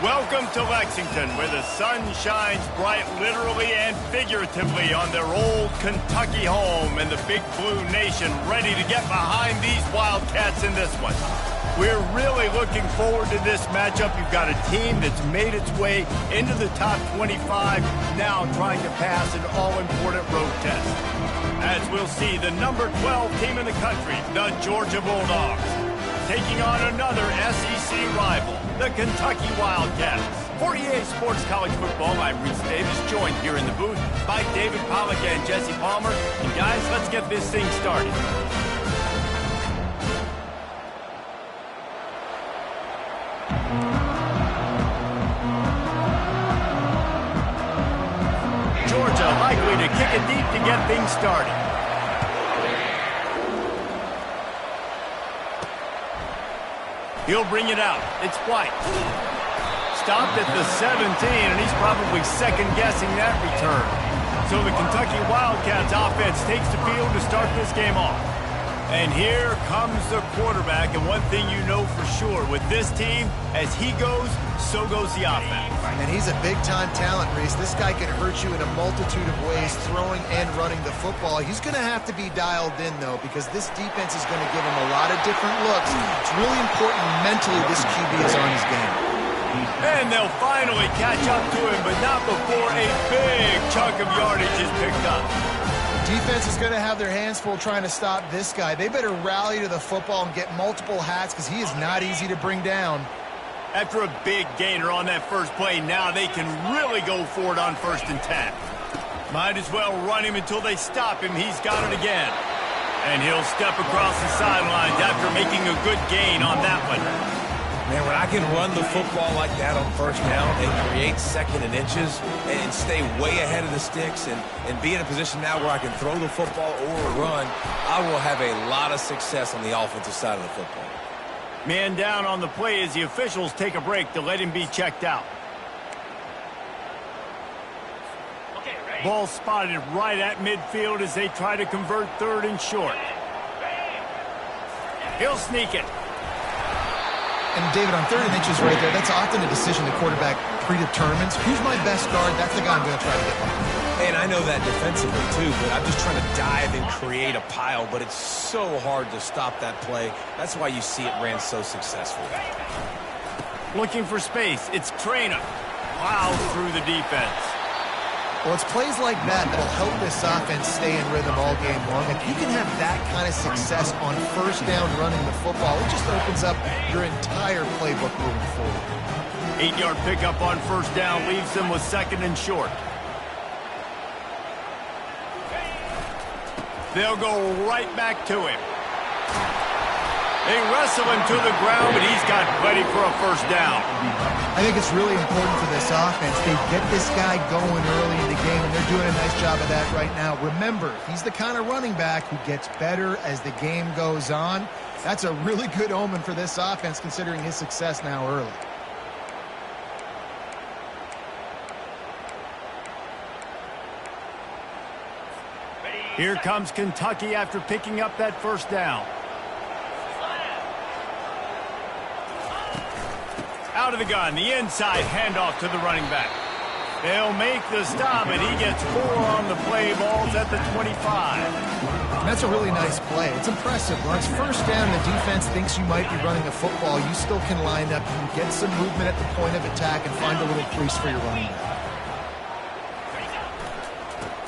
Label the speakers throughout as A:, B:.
A: Welcome to Lexington, where the sun shines bright literally and figuratively on their old Kentucky home, and the Big Blue Nation ready to get behind these Wildcats in this one. We're really looking forward to this matchup. You've got a team that's made its way into the top 25, now trying to pass an all-important road test. As we'll see, the number 12 team in the country, the Georgia Bulldogs, taking on another SEC rival, the Kentucky Wildcats. 48 Sports College Football, I'm Reese Davis, joined here in the booth by David Pollack and Jesse Palmer. And guys, let's get this thing started. Georgia likely to kick it deep to get things started. He'll bring it out. It's White. Stopped at the 17, and he's probably second-guessing that return. So the Kentucky Wildcats offense takes the field to start this game off. And here comes the quarterback, and one thing you know for sure, with this team, as he goes, so goes the offense.
B: And he's a big-time talent, Reese. This guy can hurt you in a multitude of ways, throwing and running the football. He's going to have to be dialed in, though, because this defense is going to give him a lot of different looks. It's really important mentally this QB is on his game.
A: And they'll finally catch up to him, but not before a big chunk of yardage is picked up.
B: Defense is going to have their hands full trying to stop this guy. They better rally to the football and get multiple hats because he is not easy to bring down.
A: After a big gainer on that first play, now they can really go for it on 1st and 10. Might as well run him until they stop him. He's got it again. And he'll step across the sidelines after making a good gain on that one.
C: Man, when I can run the football like that on 1st down and create 2nd and inches and stay way ahead of the sticks and be in a position now where I can throw the football or run, I will have a lot of success on the offensive side of the football.
A: Man down on the play as the officials take a break to let him be checked out. Ball spotted right at midfield as they try to convert 3rd and short. He'll sneak it.
B: And, David, on 3rd and inches right there, that's often a decision the quarterback predetermines. Who's my best guard? That's the guy I'm going to try to get by.
C: And I know that defensively, too, but I'm just trying to dive and create a pile, but it's so hard to stop that play. That's why you see it ran so successfully.
A: Looking for space. It's Trainer. Plows through the defense.
B: Well, it's plays like that that'll help this offense stay in rhythm all game long. If you can have that kind of success on 1st down running the football, it just opens up your entire playbook moving forward.
A: 8-yard pickup on 1st down leaves them with 2nd and short. They'll go right back to him. They wrestle him to the ground, but he's got plenty for a 1st down.
B: I think it's really important for this offense. They get this guy going early in the game, and they're doing a nice job of that right now. Remember, he's the kind of running back who gets better as the game goes on. That's a really good omen for this offense, considering his success now early.
A: Here comes Kentucky after picking up that 1st down. Out of the gun, the inside handoff to the running back. They'll make the stop, and he gets 4 on the play. Ball's at the 25.
B: And that's a really nice play. It's impressive. When it's 1st down, the defense thinks you might be running a football. You still can line up and get some movement at the point of attack and find a little crease for your running back.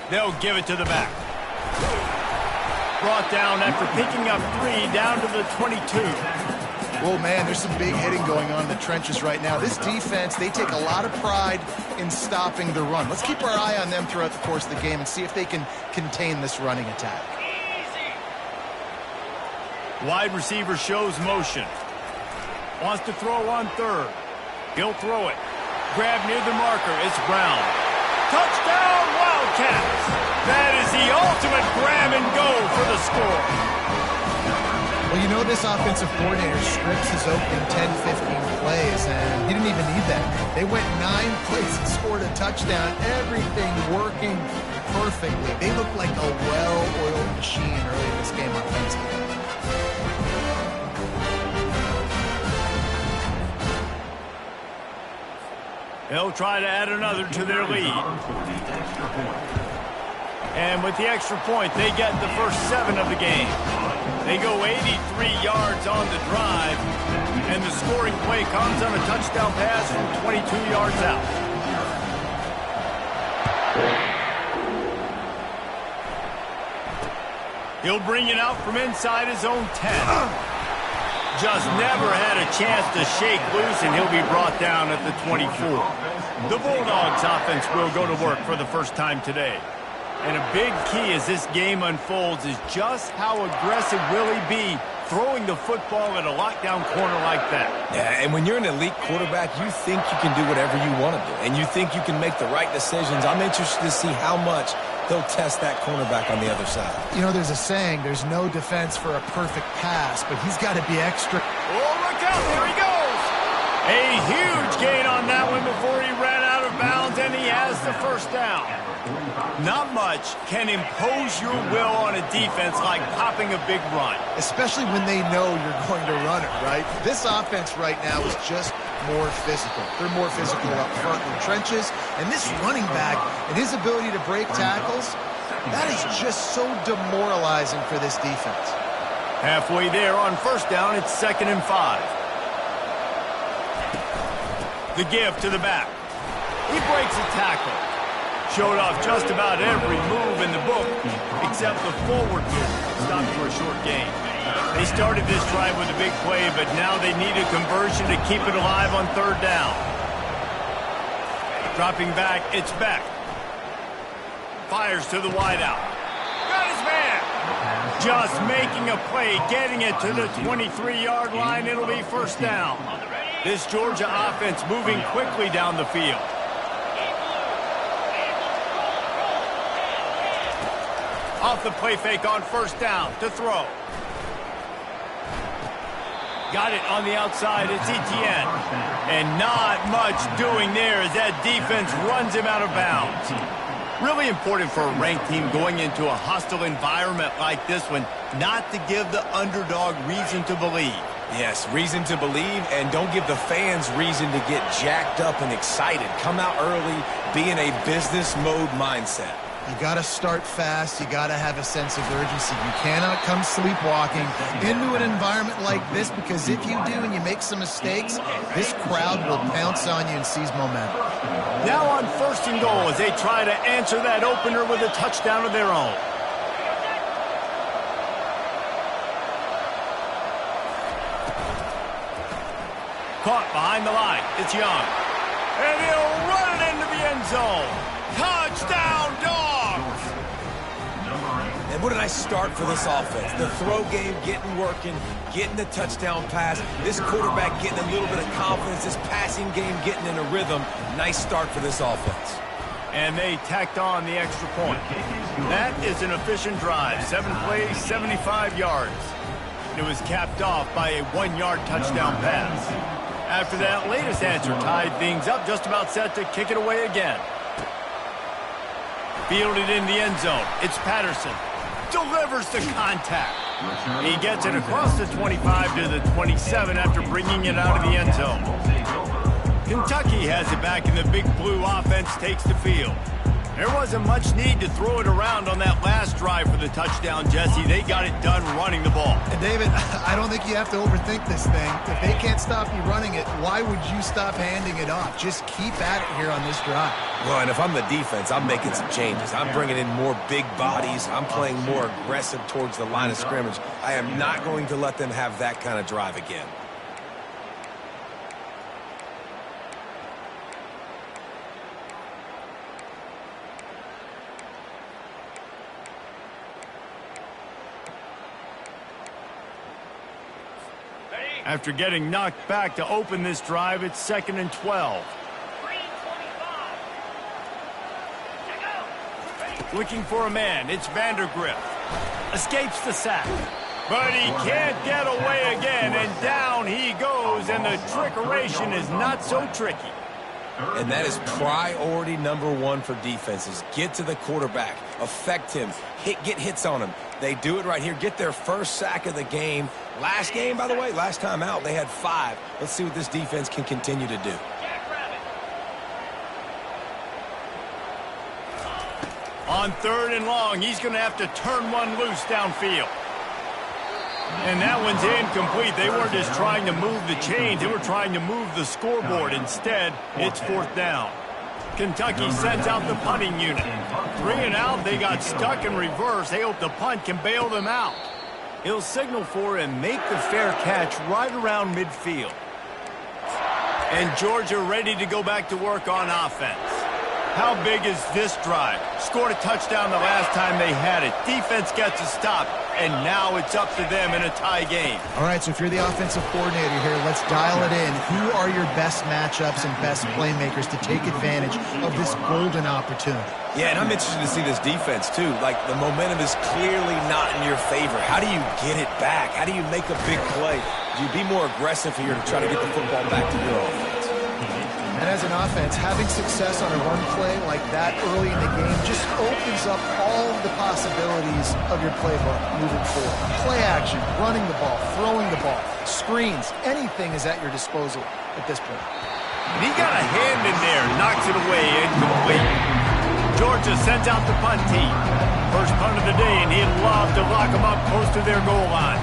A: They'll give it to the back. Brought down after picking up 3 down to the 22.
B: Well, man, there's some big hitting going on in the trenches right now. This defense, they take a lot of pride in stopping the run. Let's keep our eye on them throughout the course of the game and see if they can contain this running attack.
A: Wide receiver shows motion. Wants to throw on 3rd. He'll throw it. Grab near the marker. It's Brown. Touchdown, Wildcats! That is the ultimate grab and go for the score.
B: Well, you know this offensive coordinator scripts his opening 10-15 plays, and he didn't even need that. They went 9 plays and scored a touchdown. Everything working perfectly. They look like a well-oiled machine early in this game offensively.
A: They'll try to add another to their lead. And with the extra point, they get the first 7 of the game. They go 83 yards on the drive, and the scoring play comes on a touchdown pass from 22 yards out. He'll bring it out from inside his own 10. Just never had a chance to shake loose, and he'll be brought down at the 24. The Bulldogs offense will go to work for the first time today. And a big key as this game unfolds is just how aggressive will he be throwing the football at a lockdown corner like that.
C: Yeah, and when you're an elite quarterback, you think you can do whatever you want to do, and you think you can make the right decisions. I'm interested to see how much they'll test that cornerback on the other side.
B: You know, there's a saying, there's no defense for a perfect pass, but he's got to be extra.
A: Oh, look out, there he goes! A huge gain on that one before he ran out of bounds, and he has the first down. Not much can impose your will on a defense like popping a big run.
B: Especially when they know you're going to run it, right? This offense right now is just more physical. They're more physical up front in the trenches. And this running back and his ability to break tackles, that is just so demoralizing for this defense.
A: Halfway there on first down, it's 2nd and 5. The give to the back. He breaks a tackle. Showed off just about every move in the book, except the forward move. Stopped for a short gain. They started this drive with a big play, but now they need a conversion to keep it alive on 3rd down. Dropping back, it's Beck. Fires to the wideout. Got his man. Just making a play, getting it to the 23-yard line. It'll be first down. This Georgia offense moving quickly down the field. Off the play fake on first down to throw. Got it on the outside. It's Etienne. And not much doing there as that defense runs him out of bounds. Really important for a ranked team going into a hostile environment like this one not to give the underdog reason to believe.
C: Yes, reason to believe, and don't give the fans reason to get jacked up and excited. Come out early, be in a business mode mindset.
B: You got to start fast. You got to have a sense of urgency. You cannot come sleepwalking into an environment like this, because if you do and you make some mistakes, this crowd will pounce on you and seize momentum.
A: Now on 1st and goal as they try to answer that opener with a touchdown of their own. Caught behind the line. It's Young. And he'll run it into the end zone. Touchdown, Dogs!
C: And what a nice start for this offense. The throw game getting working, getting the touchdown pass. This quarterback getting a little bit of confidence. This passing game getting in a rhythm. Nice start for this offense.
A: And they tacked on the extra point. That is an efficient drive. 7 plays, 75 yards. It was capped off by a 1-yard touchdown pass. After that latest answer tied things up, just about set to kick it away again. Fielded in the end zone. It's Patterson. Delivers the contact. He gets it across the 25 to the 27 after bringing it out of the end zone. Kentucky has it back, and the Big Blue offense takes the field. There wasn't much need to throw it around on that last drive for the touchdown, Jesse. They got it done running the ball.
B: And David, I don't think you have to overthink this thing. If they can't stop you running it, why would you stop handing it off? Just keep at it here on this drive.
C: Well, and if I'm the defense, I'm making some changes. I'm bringing in more big bodies. I'm playing more aggressive towards the line of scrimmage. I am not going to let them have that kind of drive again.
A: After getting knocked back to open this drive, it's 2nd and 12. Looking for a man, it's Vandergriff. Escapes the sack. But he can't get away again, and down he goes, and the trickeration is not so tricky.
C: And that is priority number 1 for defenses. Get to the quarterback. Affect him. Get hits on him. They do it right here. Get their first sack of the game. Last game, by the way, last time out, they had 5. Let's see what this defense can continue to do.
A: On 3rd and long, he's going to have to turn one loose downfield. And that one's incomplete. They weren't just trying to move the chains. They were trying to move the scoreboard. Instead, it's 4th down. Kentucky sends out the punting unit. 3 and out, they got stuck in reverse. They hope the punt can bail them out. He'll signal for and make the fair catch right around midfield. And Georgia ready to go back to work on offense. How big is this drive? Scored a touchdown the last time they had it. Defense gets a stop, and now it's up to them in a tie game.
B: All right, so if you're the offensive coordinator here, let's dial it in. Who are your best matchups and best playmakers to take advantage of this golden opportunity?
C: Yeah, and I'm interested to see this defense, too. Like, the momentum is clearly not in your favor. How do you get it back? How do you make a big play? Do you be more aggressive here to try to get the football back to your offense?
B: And as an offense, having success on a run play like that early in the game just opens up all of the possibilities of your playbook moving forward. Play action, running the ball, throwing the ball, screens, anything is at your disposal at this point.
A: And he got a hand in there, knocks it away, incomplete. Georgia sends out the punt team. First punt of the day, and he'd love to lock them up close to their goal line.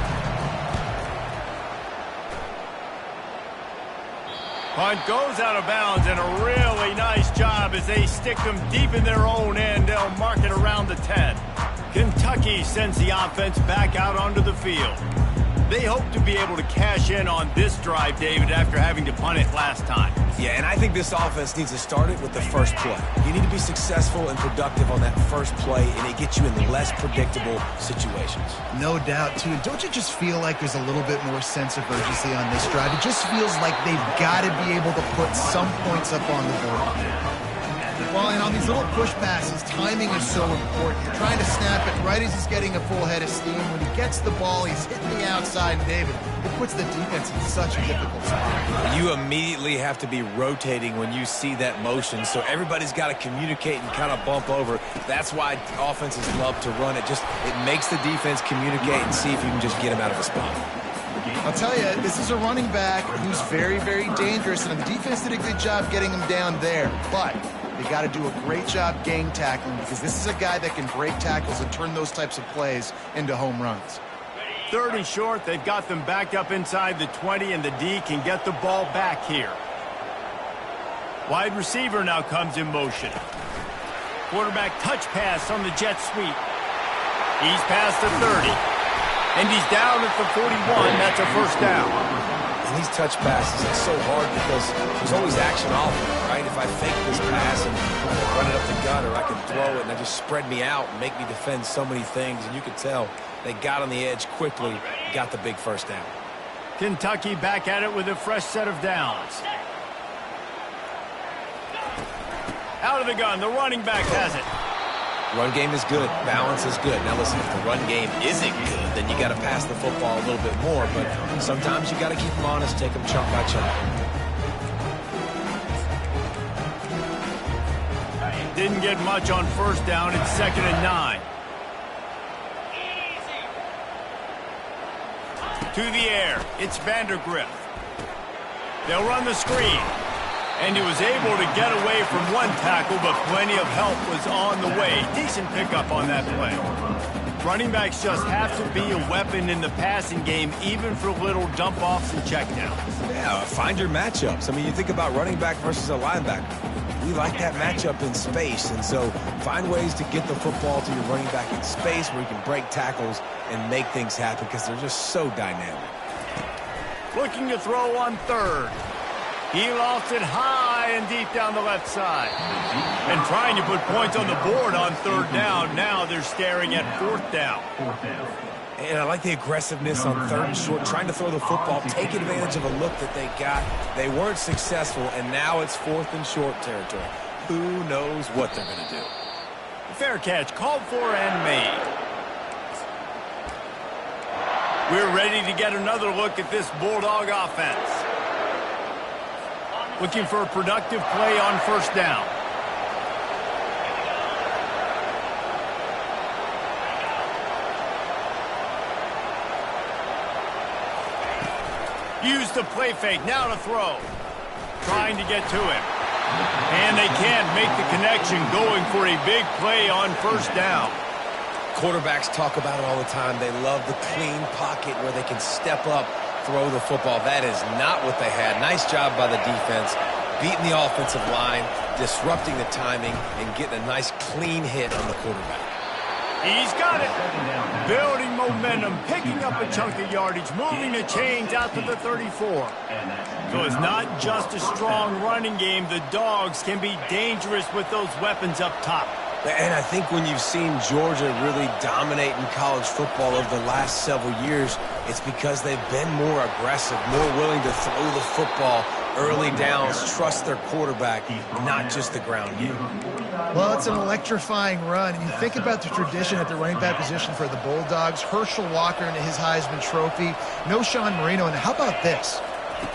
A: Punt goes out of bounds, and a really nice job as they stick them deep in their own end. They'll mark it around the 10. Kentucky sends the offense back out onto the field. They hope to be able to cash in on this drive, David, after having to punt it last time.
C: Yeah, and I think this offense needs to start it with the first play. You need to be successful and productive on that first play, and it gets you in less predictable situations.
B: No doubt, too. Don't you just feel like there's a little bit more sense of urgency on this drive? It just feels like they've got to be able to put some points up on the board. Well, and on these little push passes, timing is so important. You're trying to snap it right as he's getting a full head of steam. When he gets the ball, he's hitting the outside, and David, it puts the defense in such a difficult spot.
C: You immediately have to be rotating when you see that motion, so everybody's got to communicate and kind of bump over. That's why offenses love to run it. It makes the defense communicate and see if you can just get him out of a spot.
B: I'll tell you, this is a running back who's very, very dangerous, and the defense did a good job getting him down there, but they got to do a great job gang tackling because this is a guy that can break tackles and turn those types of plays into home runs.
A: 3rd and short, they've got them backed up inside the 20, and the D can get the ball back here. Wide receiver now comes in motion. Quarterback touch pass on the jet sweep. He's past the 30, and he's down at the 41. That's a first down.
C: And these touch passes, it's so hard because there's always action off of it, right? If I fake this pass and I can run it up the gut, or I can throw it and they just spread me out and make me defend so many things, and you could tell they got on the edge quickly, got the big first down.
A: Kentucky back at it with a fresh set of downs. Out of the gun, the running back has it.
C: Run game is good. Balance is good. Now listen, if the run game isn't good, then you got to pass the football a little bit more. But sometimes you got to keep them honest, take them chunk by chunk.
A: Didn't get much on first down. It's 2nd and 9. To the air. It's Vandergrift. They'll run the screen. And he was able to get away from one tackle, but plenty of help was on the way. Decent pickup on that play. Running backs just have to be a weapon in the passing game, even for little dump-offs and checkdowns.
C: Yeah, find your matchups. I mean, you think about running back versus a linebacker. We like that matchup in space, and so find ways to get the football to your running back in space where you can break tackles and make things happen because they're just so dynamic.
A: Looking to throw on 3rd. He lost it high and deep down the left side. And trying to put points on the board on 3rd down. Now they're staring at 4th down.
C: And I like the aggressiveness on 3rd and short, trying to throw the football, take advantage of a look that they got. They weren't successful, and now it's 4th and short territory. Who knows what they're going to do?
A: Fair catch called for and made. We're ready to get another look at this Bulldog offense. Looking for a productive play on first down. Use the play fake. Now to throw. Trying to get to him. And they can't make the connection going for a big play on first down.
C: Quarterbacks talk about it all the time. They love the clean pocket where they can step up, throw the football. That is not what they had. Nice job by the defense, beating the offensive line, disrupting the timing, and getting a nice clean hit on the quarterback.
A: He's got it. Building momentum, picking up a chunk of yardage, moving the chains out to the 34. So it's not just a strong running game. The Dogs can be dangerous with those weapons up top.
C: And I think when you've seen Georgia really dominate in college football over the last several years, it's because they've been more aggressive, more willing to throw the football early downs, trust their quarterback, not just the ground game.
B: Well, it's an electrifying run. And you think about the tradition at the running back position for the Bulldogs. Herschel Walker and his Heisman Trophy. No Sean Marino. And how about this?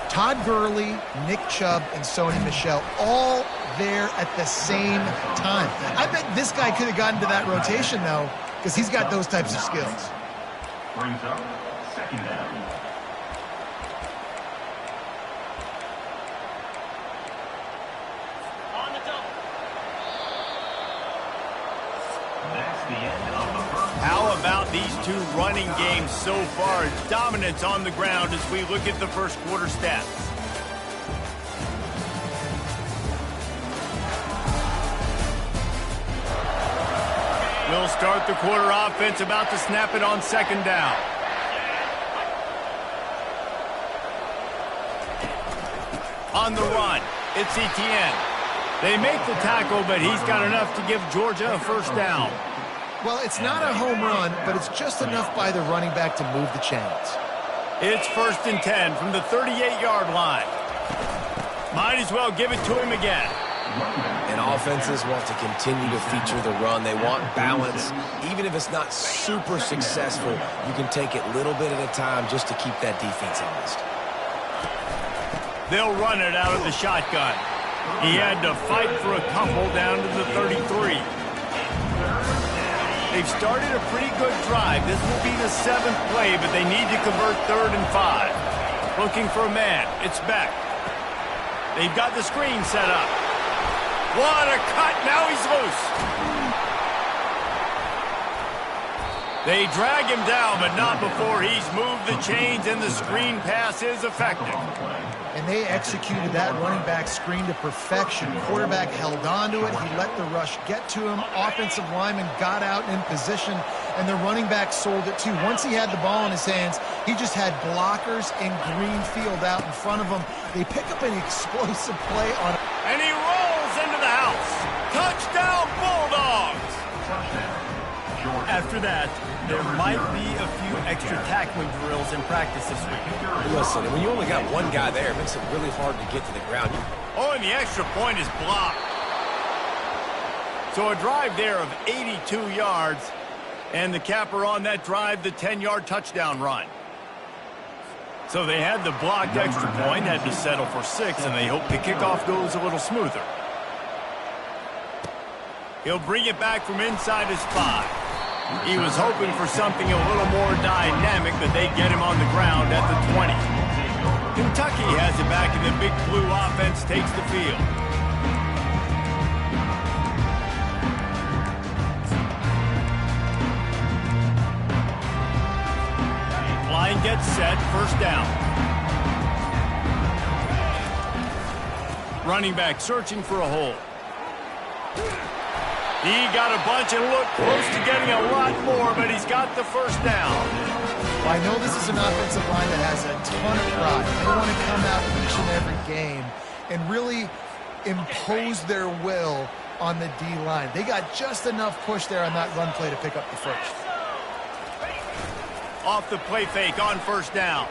B: Todd Gurley, Nick Chubb, and Sony Michel all there at the same time. I bet this guy could have gotten to that rotation, though, because he's got those types of skills.
D: Brings up second down.
A: On the double.
D: That's the end of the first.
A: How about these two running games so far? Dominance on the ground as we look at the first quarter stats. We'll start the quarter offense, about to snap it on second down. On the run, it's Etienne. They make the tackle, but he's got enough to give Georgia a first down.
B: Well, it's not a home run, but it's just enough by the running back to move the chains.
A: It's 1st and 10 from the 38-yard line. Might as well give it to him again.
C: And offenses want to continue to feature the run. They want balance. Even if it's not super successful, you can take it little bit at a time just to keep that defense honest.
A: They'll run it out of the shotgun. He had to fight for a couple down to the 33. They've started a pretty good drive. This will be the 7th play, but they need to convert 3rd and 5. Looking for a man. It's Beck. They've got the screen set up. What a cut. Now he's loose. They drag him down, but not before he's moved the chains, and the screen pass is effective.
B: And they executed that running back screen to perfection. Quarterback held on to it. He let the rush get to him. Offensive lineman got out in position, and the running back sold it too. Once he had the ball in his hands, he just had blockers and green field out in front of him. They pick up an explosive play on it.
A: And he rolls into the house. Touchdown, Bulldogs! After that, there might be a few extra tackling drills in practice this week.
C: Listen, when you only got one guy there, it makes it really hard to get to the ground.
A: Oh, and the extra point is blocked. So a drive there of 82 yards, and the capper on that drive, the 10-yard touchdown run. So they had the blocked extra point, had to settle for 6, and they hope the kickoff goes a little smoother. He'll bring it back from inside his 5. He was hoping for something a little more dynamic, but they get him on the ground at the 20. Kentucky has it back, and the Big Blue offense takes the field. Line gets set, first down. Running back searching for a hole. He got a bunch and looked close to getting a lot more, but he's got the first down.
B: Well, I know this is an offensive line that has a ton of pride. They want to come out each and every game and really impose their will on the D-line. They got just enough push there on that run play to pick up the first.
A: Off the play fake on first down.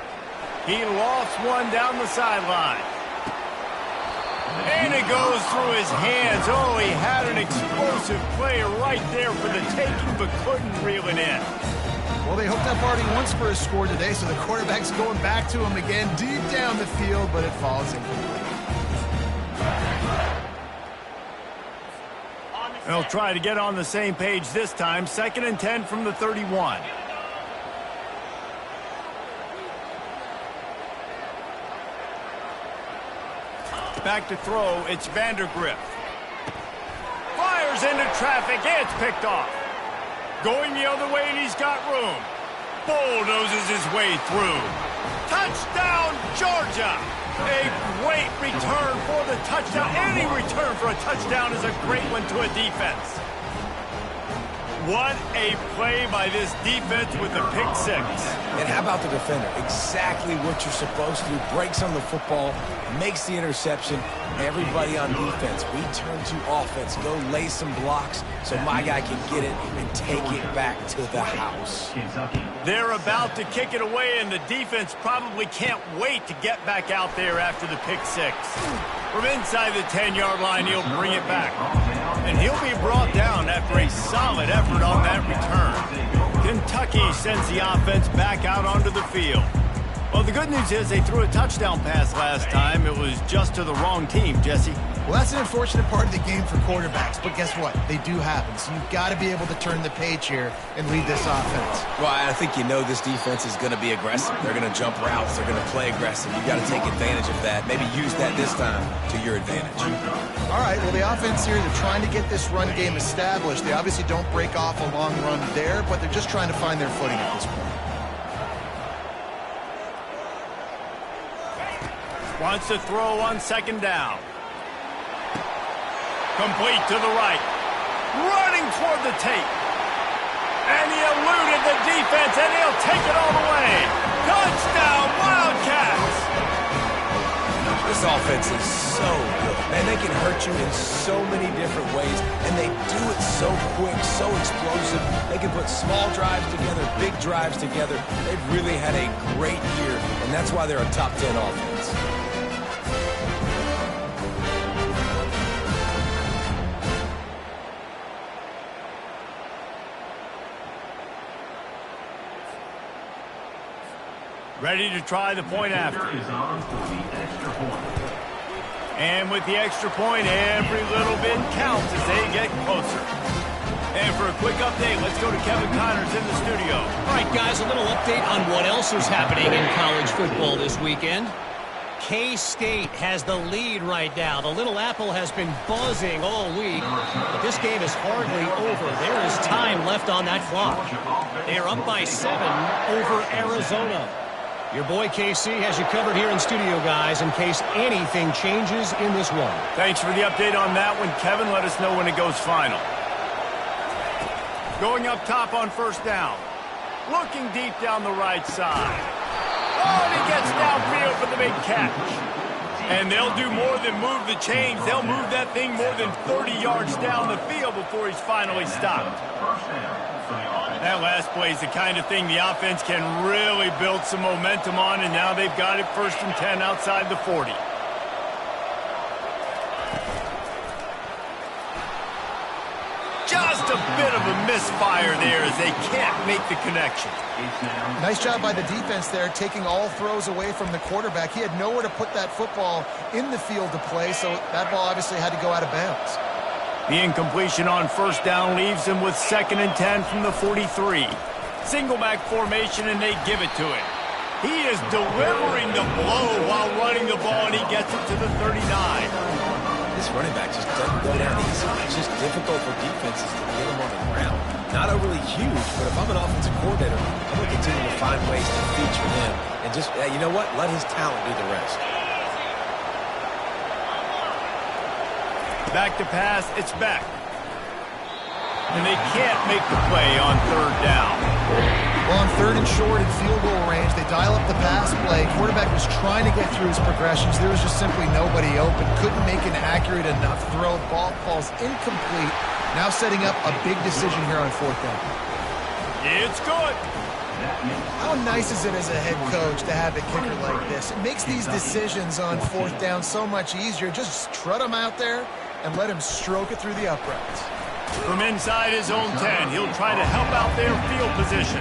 A: He lofts one down the sideline. And it goes through his hands. Oh, he had an explosive play right there for the taking, but couldn't reel it in.
B: Well, they hoped up already once for a score today, so the quarterback's going back to him again deep down the field, but it falls incomplete.
A: They'll try to get on the same page this time. 2nd and 10 from the 31. Back to throw, it's Vandergrift. Fires into traffic, it's picked off. Going the other way, and he's got room. Bulldozes his way through. Touchdown, Georgia! A great return for the touchdown. Any return for a touchdown is a great one to a defense. What a play by this defense with the pick six.
C: And how about the defender? Exactly what you're supposed to do. Breaks on the football, makes the interception. Everybody on defense, we turn to offense. Go lay some blocks so my guy can get it and take it back to the house.
A: They're about to kick it away, and the defense probably can't wait to get back out there after the pick six. From inside the 10-yard line, he'll bring it back. And he'll be brought down after a solid effort on that return. Kentucky sends the offense back out onto the field. Well, the good news is they threw a touchdown pass last time. It was just to the wrong team, Jesse.
B: Well, that's an unfortunate part of the game for quarterbacks, but guess what? They do happen, so you've got to be able to turn the page here and lead this offense.
C: Well, I think you know this defense is going to be aggressive. They're going to jump routes. They're going to play aggressive. You've got to take advantage of that. Maybe use that this time to your advantage.
B: All right, well, the offense here, they're trying to get this run game established. They obviously don't break off a long run there, but they're just trying to find their footing at this point.
A: Wants to throw on second down. Complete to the right. Running toward the tape. And he eluded the defense, and he'll take it all the way. Touchdown, Wildcats!
C: This offense is so good. Man, they can hurt you in so many different ways, and they do it so quick, so explosive. They can put small drives together, big drives together. They've really had a great year, and that's why they're a top 10 offense.
A: Ready to try the point after. And with the extra point, every little bit counts as they get closer. And for a quick update, let's go to Kevin Connors in the studio.
E: All right, guys, a little update on what else is happening in college football this weekend. K-State has the lead right now. The Little Apple has been buzzing all week, but this game is hardly over. There is time left on that clock. They are up by 7 over Arizona. Your boy KC has you covered here in studio, guys, in case anything changes in this one.
A: Thanks for the update on that one, Kevin. Let us know when it goes final. Going up top on first down. Looking deep down the right side. Oh, and he gets downfield for the big catch. And they'll do more than move the chains. They'll move that thing more than 30 yards down the field before he's finally stopped. That last play is the kind of thing the offense can really build some momentum on, and now they've got it 1st and 10 outside the 40. Just a bit of a misfire there as they can't make the connection.
B: Nice job by the defense there, taking all throws away from the quarterback. He had nowhere to put that football in the field to play, so that ball obviously had to go out of bounds.
A: The incompletion on first down leaves him with 2nd and 10 from the 43. Single back formation, and they give it to him. He is delivering the blow while running the ball, and he gets it to the 39.
C: This running back just doesn't go down easy. It's just difficult for defenses to get him on the ground. Not overly huge, but if I'm an offensive coordinator, I'm going to continue to find ways to feature him. And just, you know what? Let his talent do the rest.
A: Back to pass, it's back. And they can't make the play on 3rd down.
B: Well, on 3rd and short in field goal range, they dial up the pass play. Quarterback was trying to get through his progressions. There was just simply nobody open. Couldn't make an accurate enough throw. Ball falls incomplete. Now setting up a big decision here on 4th down.
A: It's good.
B: How nice is it as a head coach to have a kicker like this? It makes these decisions on 4th down so much easier. Just strut him out there and let him stroke it through the uprights.
A: From inside his own 10, he'll try to help out their field position.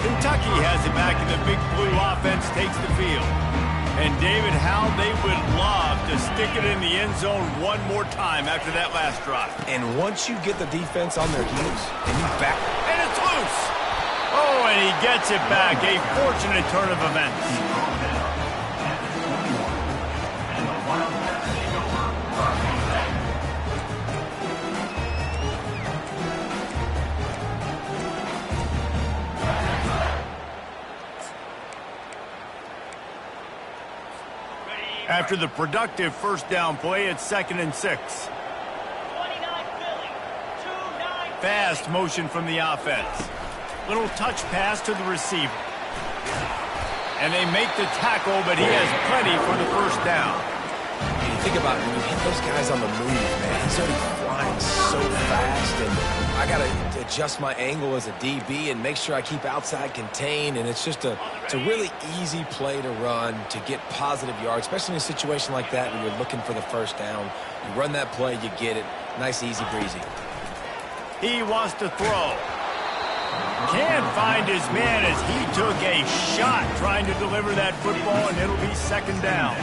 A: Kentucky has it back, and the Big Blue offense takes the field. And David, how they would love to stick it in the end zone one more time after that last drive.
C: And once you get the defense on their heels, and you back...
A: And it's loose! Oh, and he gets it back. A fortunate turn of events. After the productive first down play, it's 2nd and 6. Fast motion from the offense. Little touch pass to the receiver. And they make the tackle, but he has plenty for the first down.
C: You think about it, when you hit those guys on the move, man, he's already flying so fast, and I got to adjust my angle as a DB and make sure I keep outside contained, and it's just it's a really easy play to run to get positive yards, especially in a situation like that when you're looking for the first down. You run that play, you get it. Nice, easy breezy.
A: He wants to throw. Can't find his man as he took a shot trying to deliver that football, and it'll be 2nd down.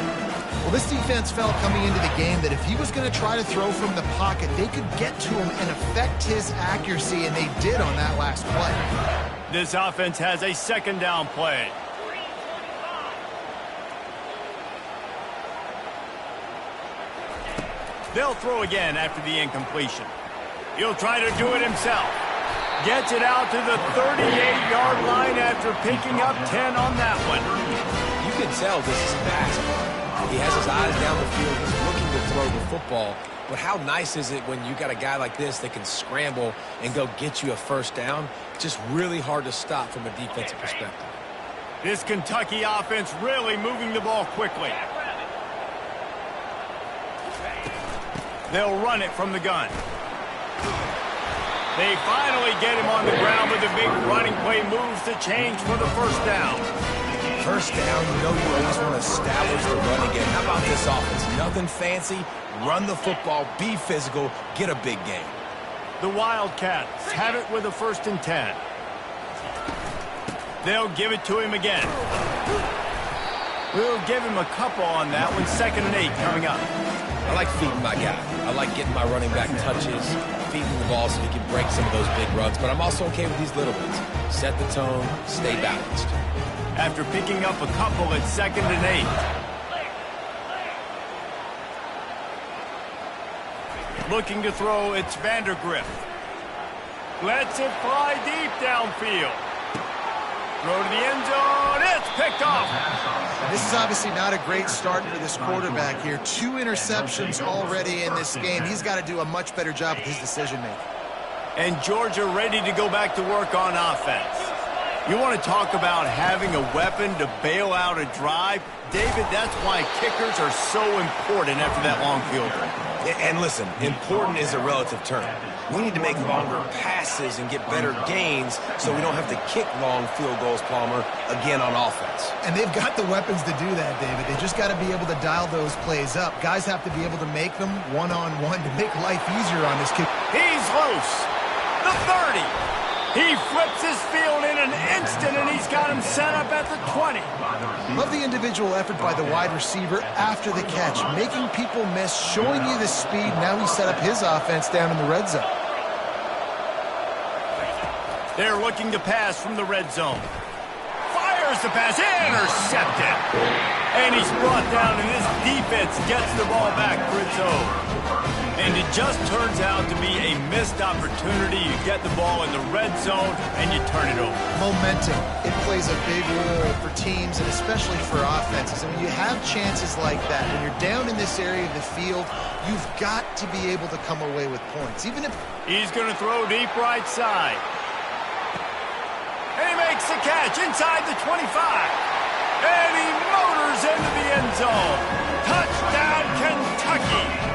B: Well, this defense felt coming into the game that if he was going to try to throw from the pocket, they could get to him and affect his accuracy, and they did on that last play.
A: This offense has a 2nd down play. They'll throw again after the incompletion. He'll try to do it himself. Gets it out to the 38-yard line after picking up 10 on that one.
C: You can tell this is fast. He has his eyes down the field. He's looking to throw the football. But how nice is it when you got a guy like this that can scramble and go get you a first down? It's just really hard to stop from a defensive perspective.
A: This Kentucky offense really moving the ball quickly. They'll run it from the gun. They finally get him on the ground with a big running play moves to change for the first down.
C: First down, you know you always want to establish the run again. How about this offense? Nothing fancy. Run the football, be physical, get a big gain.
A: The Wildcats have it with a 1st and 10. They'll give it to him again. We'll give him a couple on that one. 2nd and 8 coming up.
C: I like feeding my guy. I like getting my running back touches, feeding the ball so he can break some of those big runs. But I'm also okay with these little ones. Set the tone, stay balanced.
A: After picking up a couple, it's 2nd and 8. Looking to throw, it's Vandergrift. Lets it fly deep downfield. Throw to the end zone. It's picked off.
B: This is obviously not a great start for this quarterback here. 2 interceptions already in this game. He's got to do a much better job with his decision-making.
A: And Georgia ready to go back to work on offense. You want to talk about having a weapon to bail out a drive? David, that's why kickers are so important after that long field goal.
C: And listen, important is a relative term. We need to make longer passes and get better gains so we don't have to kick long field goals, Palmer, again on offense.
B: And they've got the weapons to do that, David. They just got to be able to dial those plays up. Guys have to be able to make them one-on-one to make life easier on this kick.
A: He's loose. The 30. He flips his field in an instant, and he's got him set up at the 20.
B: Love the individual effort by the wide receiver after the catch, making people miss, showing you the speed. Now he set up his offense down in the red zone.
A: They're looking to pass from the red zone. Fires the pass, intercepted. And he's brought down, and this defense gets the ball back for its own. And it just turns out to be a missed opportunity. You get the ball in the red zone, and you turn it over.
B: Momentum. It plays a big role for teams and especially for offenses. And when you have chances like that, when you're down in this area of the field, you've got to be able to come away with points. Even if
A: he's going to throw deep right side. And he makes the catch inside the 25. And he motors into the end zone. Touchdown, Kentucky.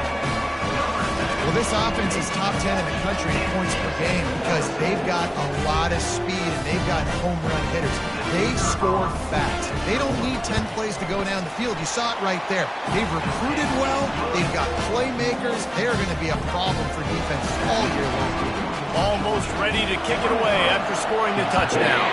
B: Well, this offense is top 10 in the country in points per game because they've got a lot of speed and they've got home run hitters. They score fast. They don't need 10 plays to go down the field. You saw it right there. They've recruited well. They've got playmakers. They are going to be a problem for defenses all year long.
A: Almost ready to kick it away after scoring the touchdown.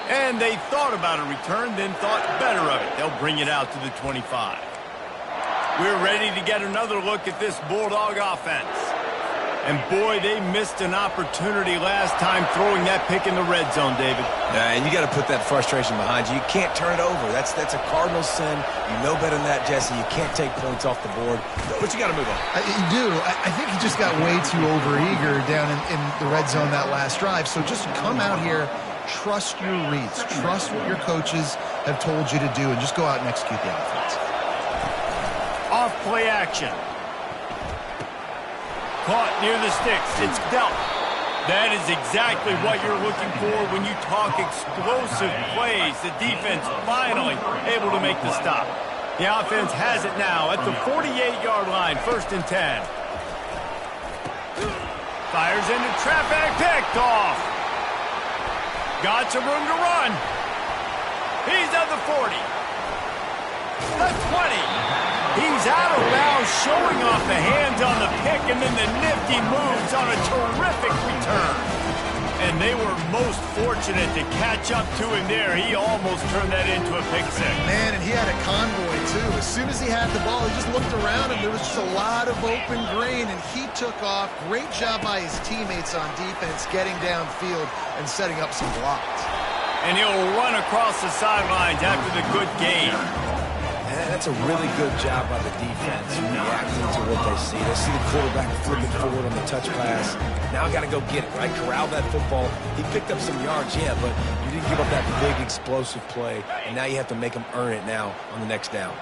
A: And they thought about a return, then thought better of it. They'll bring it out to the 25. We're ready to get another look at this Bulldog offense. And boy, they missed an opportunity last time throwing that pick in the red zone, David.
C: And you got to put that frustration behind you. You can't turn it over. That's a cardinal sin. You know better than that, Jesse. You can't take points off the board. But you got to move on.
B: You do. I think he just got way too overeager down in the red zone that last drive. So just come out here, trust your reads. Trust what your coaches have told you to do, and just go out and execute the offense.
A: Off play action. Caught near the sticks. It's dealt. That is exactly what you're looking for when you talk explosive plays. The defense finally able to make the stop. The offense has it now at the 48-yard line, 1st and 10. Fires into traffic, picked off. Got some room to run. He's at the 40. The 20. He's out of bounds, showing off the hands on the pick, and then the nifty moves on a terrific return. And they were most fortunate to catch up to him there. He almost turned that into a pick six.
B: Man, and he had a convoy, too. As soon as he had the ball, he just looked around, and there was just a lot of open grain, and he took off. Great job by his teammates on defense, getting downfield and setting up some blocks.
A: And he'll run across the sidelines after the good game.
C: That's a really good job by the defense reacting to what they see. They see the quarterback flipping forward on the touch pass. Now I got to go get it, right? Corral that football. He picked up some yards, yeah, but you didn't give up that big explosive play, and now you have to make them earn it now on the next down.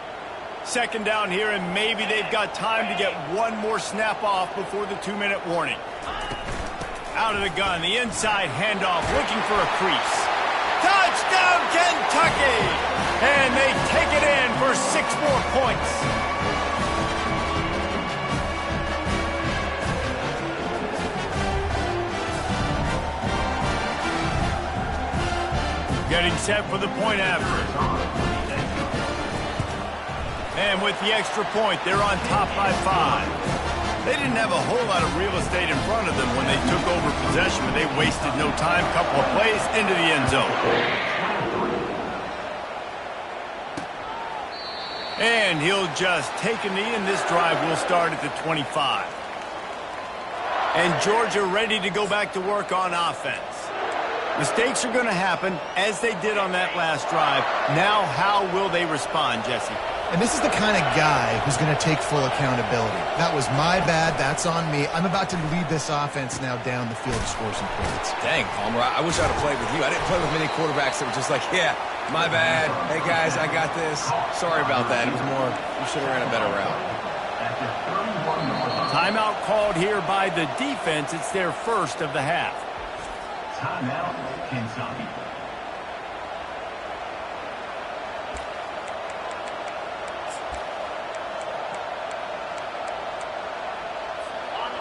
A: 2nd down here, and maybe they've got time to get one more snap off before the 2-minute warning. Out of the gun, the inside handoff, looking for a crease. Touchdown, Kentucky! And they take it in for 6 more points. Getting set for the point after. And with the extra point, they're on top by 5. They didn't have a whole lot of real estate in front of them when they took over possession, but they wasted no time. Couple of plays into the end zone. And he'll just take a knee, and this drive will start at the 25. And Georgia ready to go back to work on offense. Mistakes are going to happen, as they did on that last drive. Now, how will they respond, Jesse?
B: And this is the kind of guy who's going to take full accountability. That was my bad. That's on me. I'm about to lead this offense now down the field to score some points.
C: Dang, Palmer, I wish I'd have played with you. I didn't play with many quarterbacks that were just like, yeah, my bad. Hey, guys, I got this. Sorry about that. It was more, you should have ran a better route.
A: Timeout called here by the defense. It's their first of the half.
D: Timeout, Kentucky.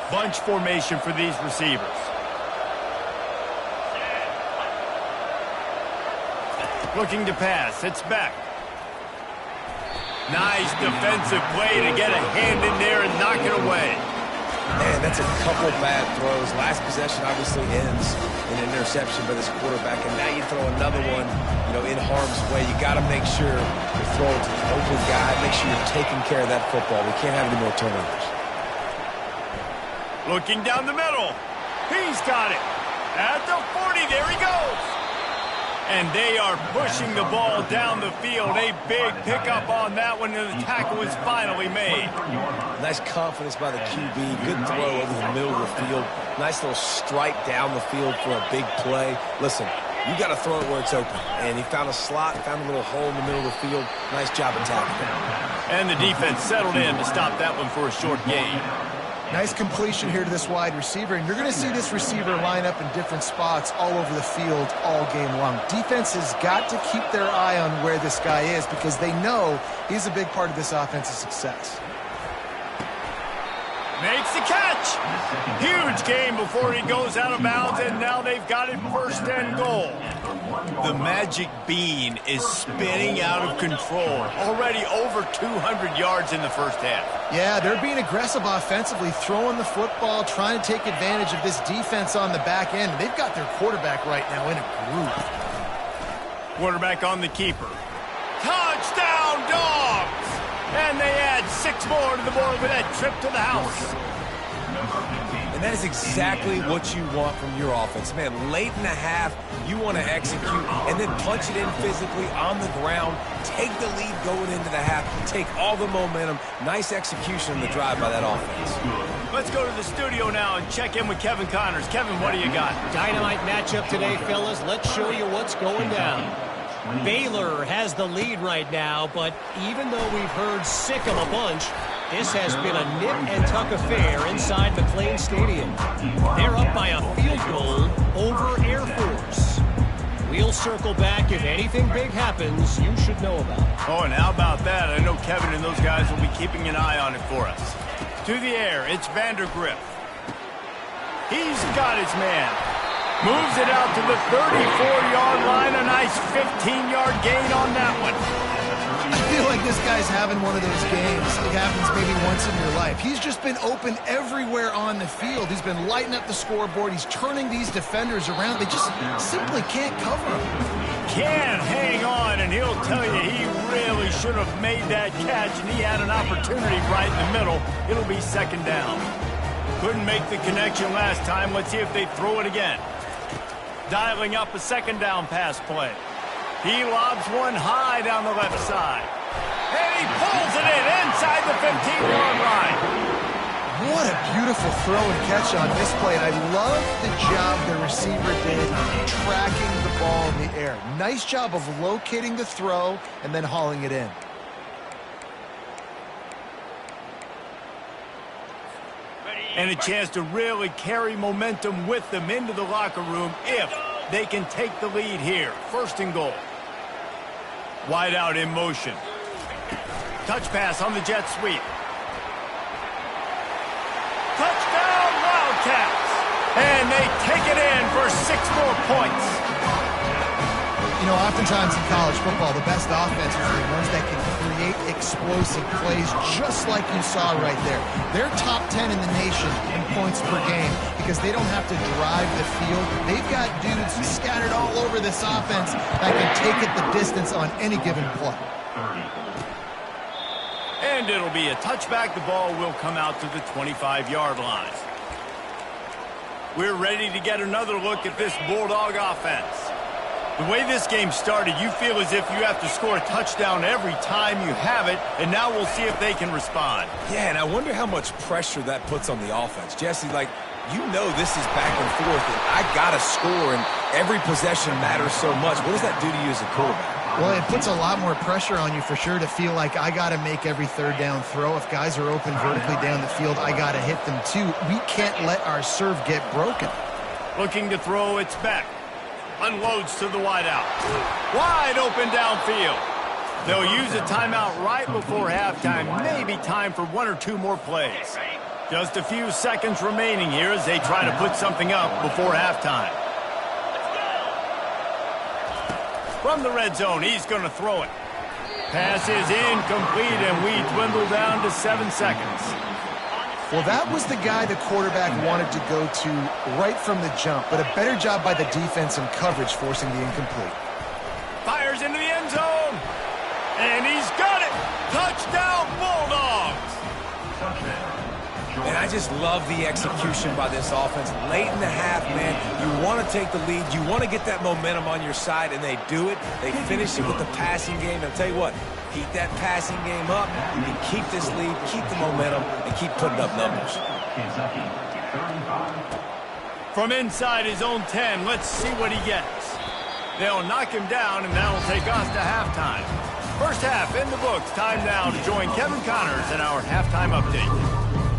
A: Bunch formation for these receivers. Looking to pass. It's back. Nice defensive play to get a hand in there and knock it away.
C: Man, that's a couple bad throws. Last possession obviously ends in an interception by this quarterback, and now you throw another one, in harm's way. You got to make sure you throw it to the open guy. Make sure you're taking care of that football. We can't have any more turnovers.
A: Looking down the middle. He's got it. At the 40, there he goes. And they are pushing the ball down the field. A big pickup on that one, and the tackle is finally made.
C: Nice confidence by the QB. Good throw over the middle of the field. Nice little strike down the field for a big play. Listen, you got to throw it where it's open. And he found a slot, found a little hole in the middle of the field. Nice job attacking it.
A: And the defense settled in to stop that one for a short gain.
B: Nice completion here to this wide receiver, and you're going to see this receiver line up in different spots all over the field all game long. Defense has got to keep their eye on where this guy is because they know he's a big part of this offense's success.
A: Makes the catch. Huge gain before he goes out of bounds, and now they've got it 1st and goal. The magic bean is spinning out of control. Already over 200 yards in the first half.
B: Yeah, they're being aggressive offensively, throwing the football, trying to take advantage of this defense on the back end. They've got their quarterback right now in a groove.
A: Quarterback on the keeper. Touchdown, Dogs! And they add 6 more to the board with that trip to the house.
C: And that is exactly what you want from your offense. Man, late in the half, you want to execute and then punch it in physically on the ground, take the lead going into the half, take all the momentum. Nice execution in the drive by that offense.
A: Let's go to the studio now and check in with Kevin Connors. Kevin, what do you got?
E: Dynamite matchup today, fellas. Let's show you what's going down. Baylor has the lead right now, but even though we've heard sick of a bunch, this has been a nip-and-tuck affair inside McLean Stadium. They're up by a field goal over Air Force. We'll circle back. If anything big happens, you should know about it.
A: Oh, and how about that? I know Kevin and those guys will be keeping an eye on it for us. To the air, it's Vandergriff. He's got his man. Moves it out to the 34-yard line. A nice 15-yard gain on that one.
B: I feel like this guy's having one of those games. It happens maybe once in your life. He's just been open everywhere on the field. He's been lighting up the scoreboard. He's turning these defenders around. They just simply can't cover him.
A: Can't hang on, and he'll tell you he really should have made that catch, and he had an opportunity right in the middle. It'll be second down. Couldn't make the connection last time. Let's see if they throw it again. Dialing up a second down pass play. He lobs one high down the left side. And he pulls it in inside the 15-yard line.
B: What a beautiful throw and catch on this play. And I love the job the receiver did tracking the ball in the air. Nice job of locating the throw and then hauling it in.
A: And a chance to really carry momentum with them into the locker room if they can take the lead here. First and goal. Wide out in motion. Touch pass on the jet sweep. Touchdown Wildcats! And they take it in for 6 more points.
B: You know, oftentimes in college football, the best offenses are the ones that can create explosive plays just like you saw right there. They're top 10 in the nation in points per game because they don't have to drive the field. They've got dudes scattered all over this offense that can take it the distance on any given play.
A: And it'll be a touchback. The ball will come out to the 25-yard line. We're ready to get another look at this Bulldog offense. The way this game started, you feel as if you have to score a touchdown every time you have it, and now we'll see if they can respond.
C: Yeah, and I wonder how much pressure that puts on the offense. Jesse, like, you know this is back and forth, and I got to score, and every possession matters so much. What does that do to you as a quarterback?
B: Well, it puts a lot more pressure on you for sure to feel like I got to make every third down throw. If guys are open vertically down the field, I got to hit them too. We can't let our serve get broken.
A: Looking to throw, it's back. Unloads to the wideout. Wide open downfield. They'll use a timeout right before halftime. Maybe time for 1 or 2 more plays. Just a few seconds remaining here as they try to put something up before halftime. From the red zone, he's going to throw it. Pass is incomplete, and we dwindle down to 7 seconds.
B: Well, that was the guy the quarterback wanted to go to right from the jump, but a better job by the defense and coverage forcing the incomplete.
A: Fires into the end zone, and he's got it. Touchdown, Bulldogs.
C: And I just love the execution by this offense. Late in the half, man, you want to take the lead. You want to get that momentum on your side, and they do it. They finish it with the passing game. I'll tell you what, keep that passing game up, and keep this lead, keep the momentum, and keep putting up numbers.
A: From inside his own 10, let's see what he gets. They'll knock him down, and that'll take us to halftime. First half in the books. Time now to join Kevin Connors in our halftime update.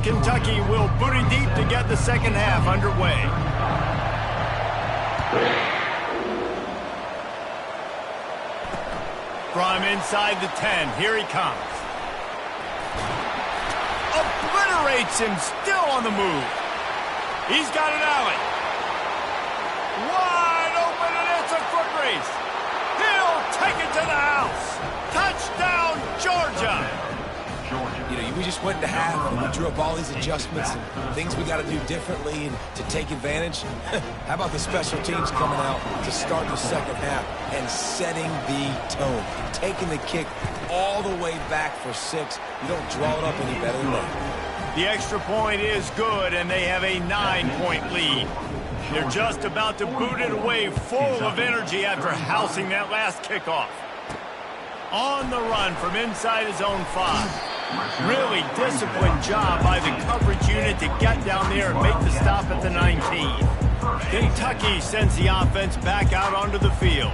A: Kentucky will boot it deep to get the second half underway. From inside the 10, here he comes. Obliterates him, still on the move. He's got an alley. Wide open, and it's a foot race. He'll take it to the house. Touchdown, Georgia.
C: You know, we just went into half and we drew up all these adjustments and things we got to do differently and to take advantage. How about the special teams coming out to start the second half and setting the tone, taking the kick all the way back for 6. You don't draw it up any better than that.
A: The extra point is good, and they have a 9-point lead. They're just about to boot it away full of energy after housing that last kickoff. On the run from inside his own 5. Really disciplined job by the coverage unit to get down there and make the stop at the 19. Kentucky sends the offense back out onto the field.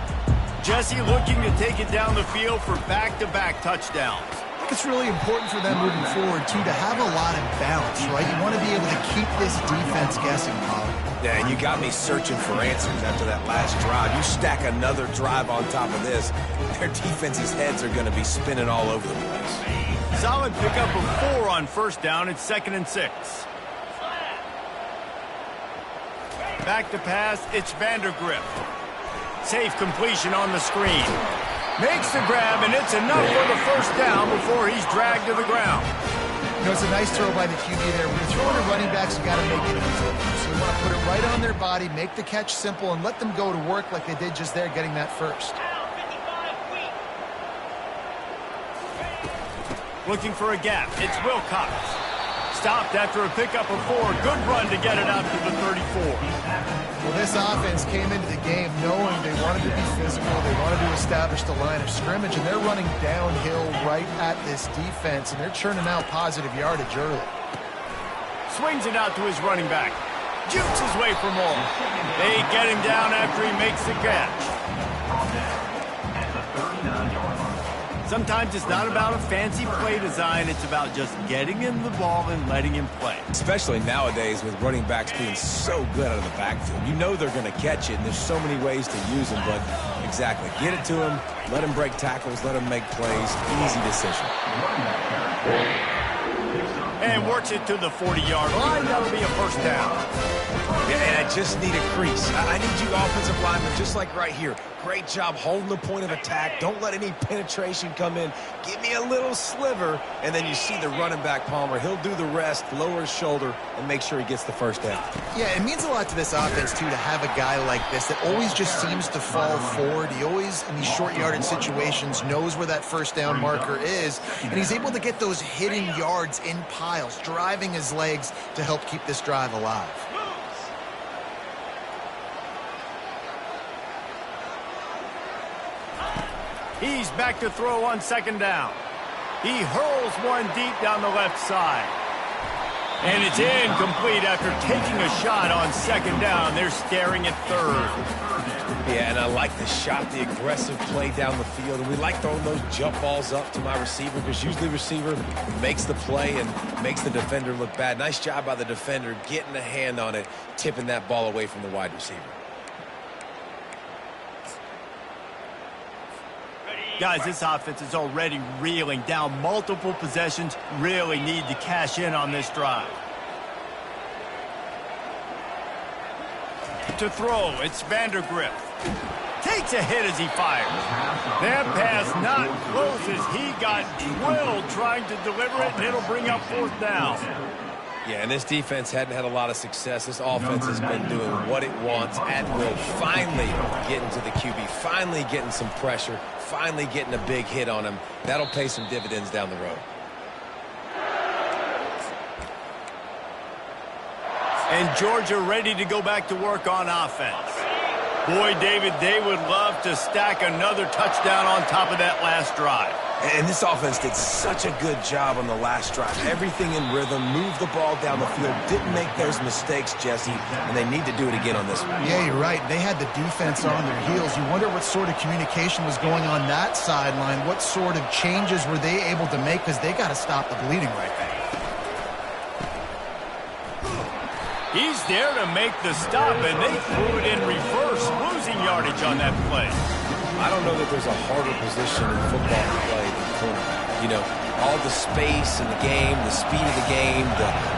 A: Jesse looking to take it down the field for back-to-back touchdowns.
B: I think it's really important for them moving forward, too, to have a lot of balance, right? You want to be able to keep this defense guessing, Colin.
C: Yeah, and you got me searching for answers after that last drive. You stack another drive on top of this, their defense's heads are going to be spinning all over the place.
A: Solid pickup of 4 on first down. It's 2nd and 6. Back to pass, it's Vandergrift. Safe completion on the screen. Makes the grab, and it's enough for the first down before he's dragged to the ground.
B: You know, it's a nice throw by the QB there. When you're throwing to running backs, you got to make it easy. So you want to put it right on their body, make the catch simple, and let them go to work like they did just there, getting that first.
A: Looking for a gap. It's Wilcox. Stopped after a pickup of 4. Good run to get it out to the 34.
B: Well, this offense came into the game knowing they wanted to be physical. They wanted to establish the line of scrimmage, and they're running downhill right at this defense, and they're churning out positive yardage early.
A: Swings it out to his running back. Jukes his way for more. They get him down after he makes the catch. Sometimes it's not about a fancy play design. It's about just getting him the ball and letting him play.
C: Especially nowadays with running backs being so good out of the backfield. You know they're going to catch it, and there's so many ways to use them. But exactly, get it to him, let him break tackles, let him make plays. Easy decision.
A: And works it to the 40-yard line. That'll be a first down.
C: Yeah, and I just need a crease. I need you offensive linemen, just like right here. Great job holding the point of attack. Don't let any penetration come in. Give me a little sliver, and then you see the running back, Palmer. He'll do the rest, lower his shoulder, and make sure he gets the first down.
B: Yeah, it means a lot to this offense, too, to have a guy like this that always just seems to fall forward. He always, in these short yardage situations, knows where that first down marker is, and he's able to get those hidden yards in piles, driving his legs to help keep this drive alive.
A: He's back to throw on 2nd down. He hurls one deep down the left side. And it's incomplete after taking a shot on 2nd down. They're staring at 3rd.
C: Yeah, and I like the shot, the aggressive play down the field. And we like throwing those jump balls up to my receiver because usually the receiver makes the play and makes the defender look bad. Nice job by the defender getting a hand on it, tipping that ball away from the wide receiver.
A: Guys, this offense is already reeling down multiple possessions. Really need to cash in on this drive. To throw, it's Vandergrift. Takes a hit as he fires. That pass not close as he got drilled trying to deliver it, and it'll bring up 4th down.
C: Yeah, and this defense hadn't had a lot of success. This offense has been doing what it wants at will. Finally getting to the QB, finally getting some pressure, finally getting a big hit on him. That'll pay some dividends down the road.
A: And Georgia ready to go back to work on offense. Boy, David, they would love to stack another touchdown on top of that last drive.
C: And this offense did such a good job on the last drive. Everything in rhythm, moved the ball down the field, didn't make those mistakes, Jesse, and they need to do it again on this one.
B: Yeah, you're right. They had the defense on their heels. You wonder what sort of communication was going on that sideline. What sort of changes were they able to make, because they got to stop the bleeding right there.
A: He's there to make the stop, and they threw it in reverse, losing yardage on that play.
C: I don't know that there's a harder position in football to play than cornerback. You know, all the space in the game, the speed of the game,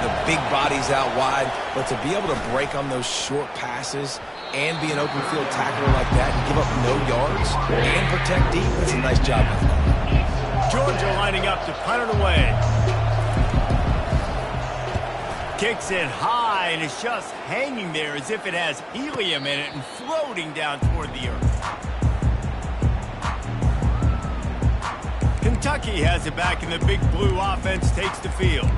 C: the big bodies out wide. But to be able to break on those short passes and be an open field tackler like that and give up no yards and protect deep, that's a nice job by the corner.
A: Georgia lining up to punt it away. Kicks it high, and it's just hanging there as if it has helium in it and floating down toward the earth. Kentucky has it back, and the big blue offense takes the field.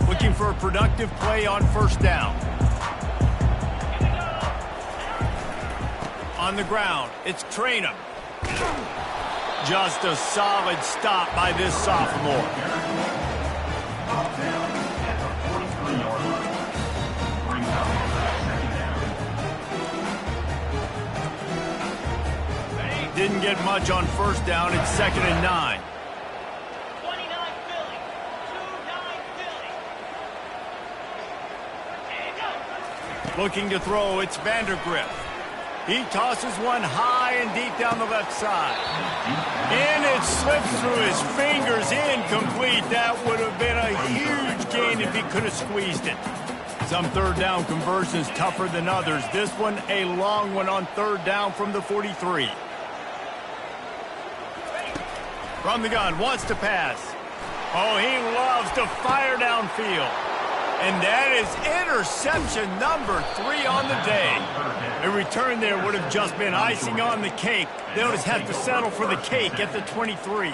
A: Looking for a productive play on 1st down. On the ground, it's Traynham. Just a solid stop by this sophomore. Didn't get much on first down. It's 2nd and 9. Looking to throw, it's Vandergrift. He tosses one high and deep down the left side. And it slips through his fingers, incomplete. That would have been a huge gain if he could have squeezed it. Some third down conversions tougher than others. This one, a long one on third down from the 43. From the gun, wants to pass. Oh, he loves to fire downfield. And that is interception number 3 on the day. A return there would have just been icing on the cake. They'll just have to settle for the cake at the 23.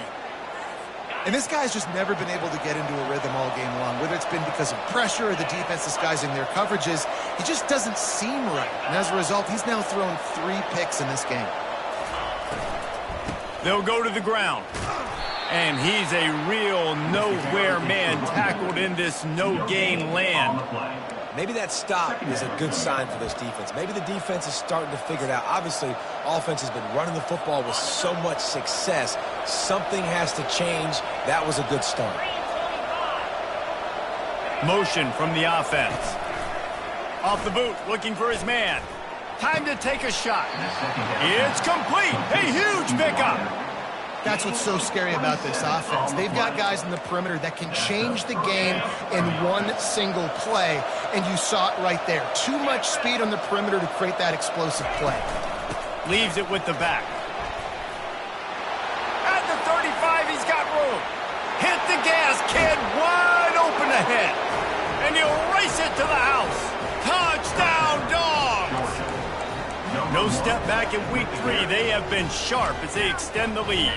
B: And this guy's just never been able to get into a rhythm all game long, whether it's been because of pressure or the defense disguising their coverages. He just doesn't seem right. And as a result, he's now thrown 3 picks in this game.
A: They'll go to the ground. And he's a real nowhere man tackled in this no-gain land.
C: Maybe that stop is a good sign for this defense. Maybe the defense is starting to figure it out. Obviously, offense has been running the football with so much success. Something has to change. That was a good start.
A: Motion from the offense. Off the boot, looking for his man. Time to take a shot. It's complete. A huge pickup.
B: That's what's so scary about this offense. They've got guys in the perimeter that can change the game in one single play, and you saw it right there. Too much speed on the perimeter to create that explosive play.
A: Leaves it with the back. At the 35, he's got room. Hit the gas, kid, wide open ahead. And he'll race it to the house. Touchdown, Dogs! No step back in week 3. They have been sharp as they extend the lead.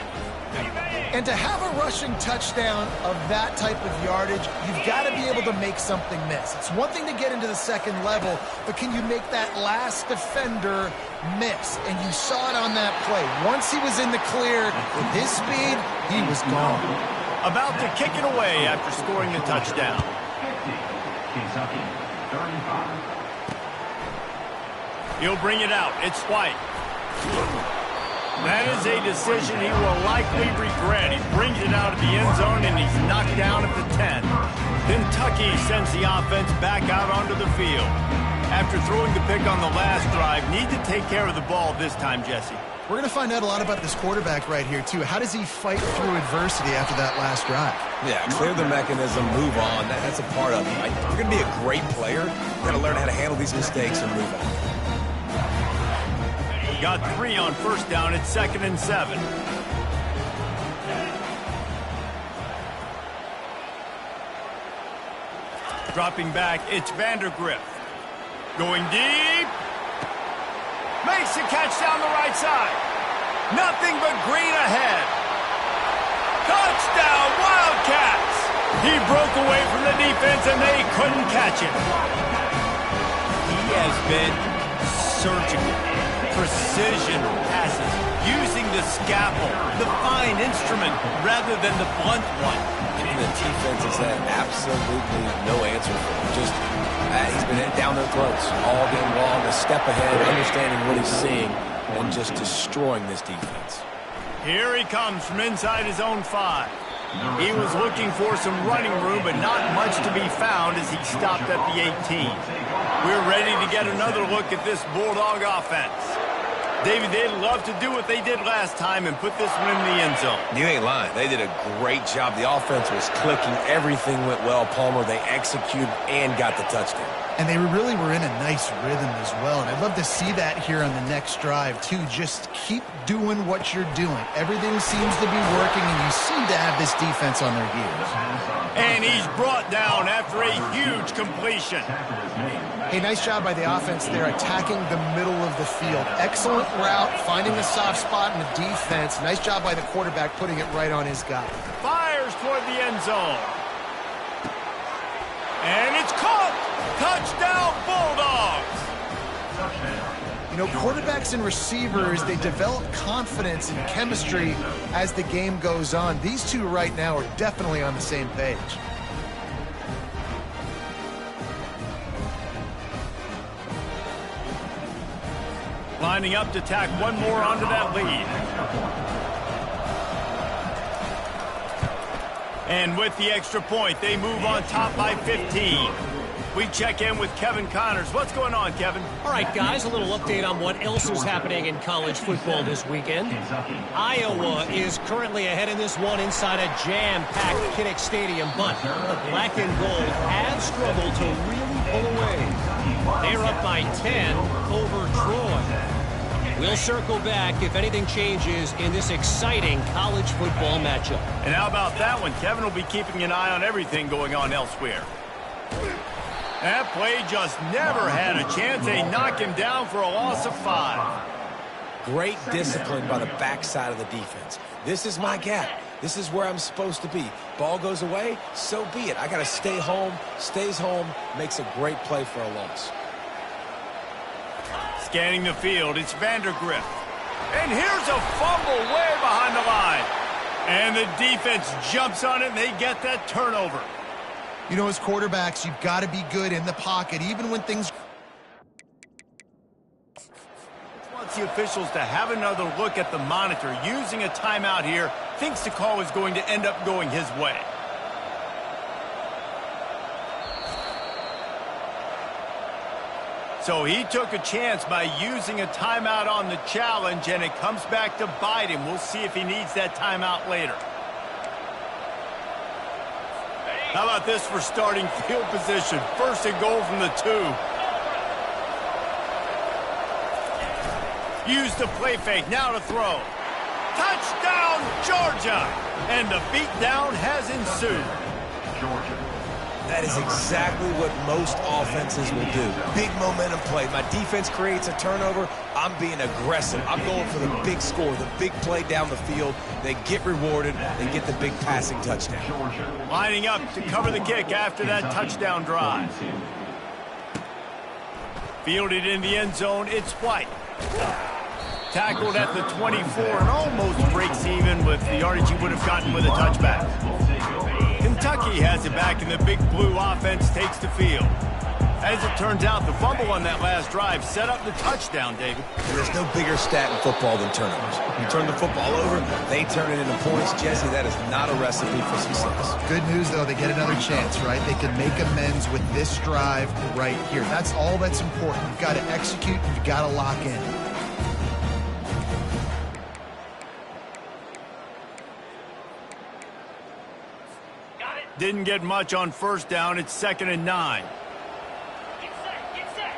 B: And to have a rushing touchdown of that type of yardage, you've got to be able to make something miss. It's one thing to get into the second level, but can you make that last defender miss? And you saw it on that play. Once he was in the clear, with his speed, he was gone.
A: About to kick it away after scoring the touchdown.
D: Kentucky, 35.
A: He'll bring it out. It's White. That is a decision he will likely regret. He brings it out of the end zone, and he's knocked down at the 10. Kentucky sends the offense back out onto the field. After throwing the pick on the last drive, need to take care of the ball this time, Jesse.
B: We're going to find out a lot about this quarterback right here, too. How does he fight through adversity after that last drive?
C: Yeah, clear the mechanism, move on. That's a part of it. If you're going to be a great player, you've got to learn how to handle these mistakes and move on.
A: Got 3 on first down. It's 2nd and 7. Dropping back, it's Vandergrift. Going deep. Makes the catch down the right side. Nothing but green ahead. Touchdown, Wildcats! He broke away from the defense and they couldn't catch him. He has been surgical. Precision passes, using the scalpel, the fine instrument, rather than the blunt one.
C: And the defense has had absolutely no answer for him. Just, he's been down their throats all game long, a step ahead, understanding what he's seeing, and just destroying this defense.
A: Here he comes from inside his own 5. He was looking for some running room, but not much to be found as he stopped at the 18. We're ready to get another look at this Bulldog offense. David, they'd love to do what they did last time and put this one in the end zone.
C: You ain't lying. They did a great job. The offense was clicking. Everything went well, Palmer. They executed and got the touchdown.
B: And they really were in a nice rhythm as well. And I'd love to see that here on the next drive, too. Just keep doing what you're doing. Everything seems to be working, and you seem to have this defense on their heels.
A: And he's brought down after a huge completion.
B: Hey, nice job by the offense there, attacking the middle of the field. Excellent route, finding the soft spot in the defense. Nice job by the quarterback putting it right on his guy.
A: Fires toward the end zone. And it's caught! Touchdown, Bulldogs!
B: You know, quarterbacks and receivers, they develop confidence and chemistry as the game goes on. These two right now are definitely on the same page.
A: Lining up to tack one more onto that lead. And with the extra point, they move on top by 15. We check in with Kevin Connors. What's going on, Kevin?
E: All right, guys, a little update on what else is happening in college football this weekend. Iowa is currently ahead in this one inside a jam-packed Kinnick Stadium, but the black and gold have struggled to really pull away. They're up by 10 over Troy. We'll circle back if anything changes in this exciting college football matchup.
A: And how about that one? Kevin will be keeping an eye on everything going on elsewhere. That play just never had a chance. They knock him down for a loss of 5.
C: Great discipline by the backside of the defense. This is my gap. This is where I'm supposed to be. Ball goes away, so be it. I got to stay home. Stays home, makes a great play for a loss.
A: Scanning the field, it's Vandergrift. And here's a fumble way behind the line. And the defense jumps on it, and they get that turnover.
B: You know, as quarterbacks, you've got to be good in the pocket, even when things...
A: Wants the officials to have another look at the monitor. Using a timeout here, thinks the call is going to end up going his way. So he took a chance by using a timeout on the challenge, and it comes back to bite him. We'll see if he needs that timeout later. How about this for starting field position? First and goal from the 2. Use the play fake, now to throw. Touchdown, Georgia! And the beatdown has ensued.
D: Georgia.
C: That is exactly what most offenses will do. Big momentum play. My defense creates a turnover. I'm being aggressive. I'm going for the big score, the big play down the field. They get rewarded. They get the big passing touchdown.
A: Lining up to cover the kick after that touchdown drive. Fielded in the end zone, it's White. Tackled at the 24 and almost breaks even with the yardage he would have gotten with a touchback. Kentucky has it back, and the big blue offense takes the field. As it turns out, the fumble on that last drive set up the touchdown, David.
C: There's no bigger stat in football than turnovers. You turn the football over, they turn it into points. Jesse, that is not a recipe for success.
B: Good news, though, they get another chance, right? They can make amends with this drive right here. That's all that's important. You've got to execute, you've got to lock in.
A: Didn't get much on first down. It's 2nd and 9.
E: Get set.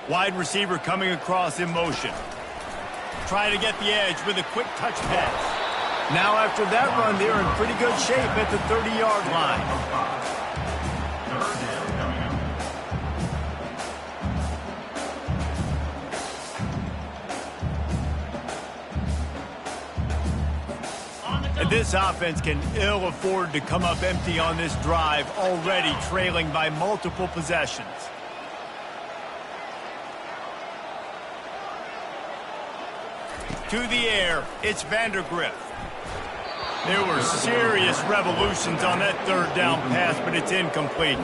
A: Wide receiver coming across in motion. Try to get the edge with a quick touch pass. Now after that run, they're in pretty good shape at the 30-yard line. And this offense can ill afford to come up empty on this drive, already trailing by multiple possessions. To the air, it's Vandergrift. There were serious revolutions on that 3rd down pass, but it's incomplete.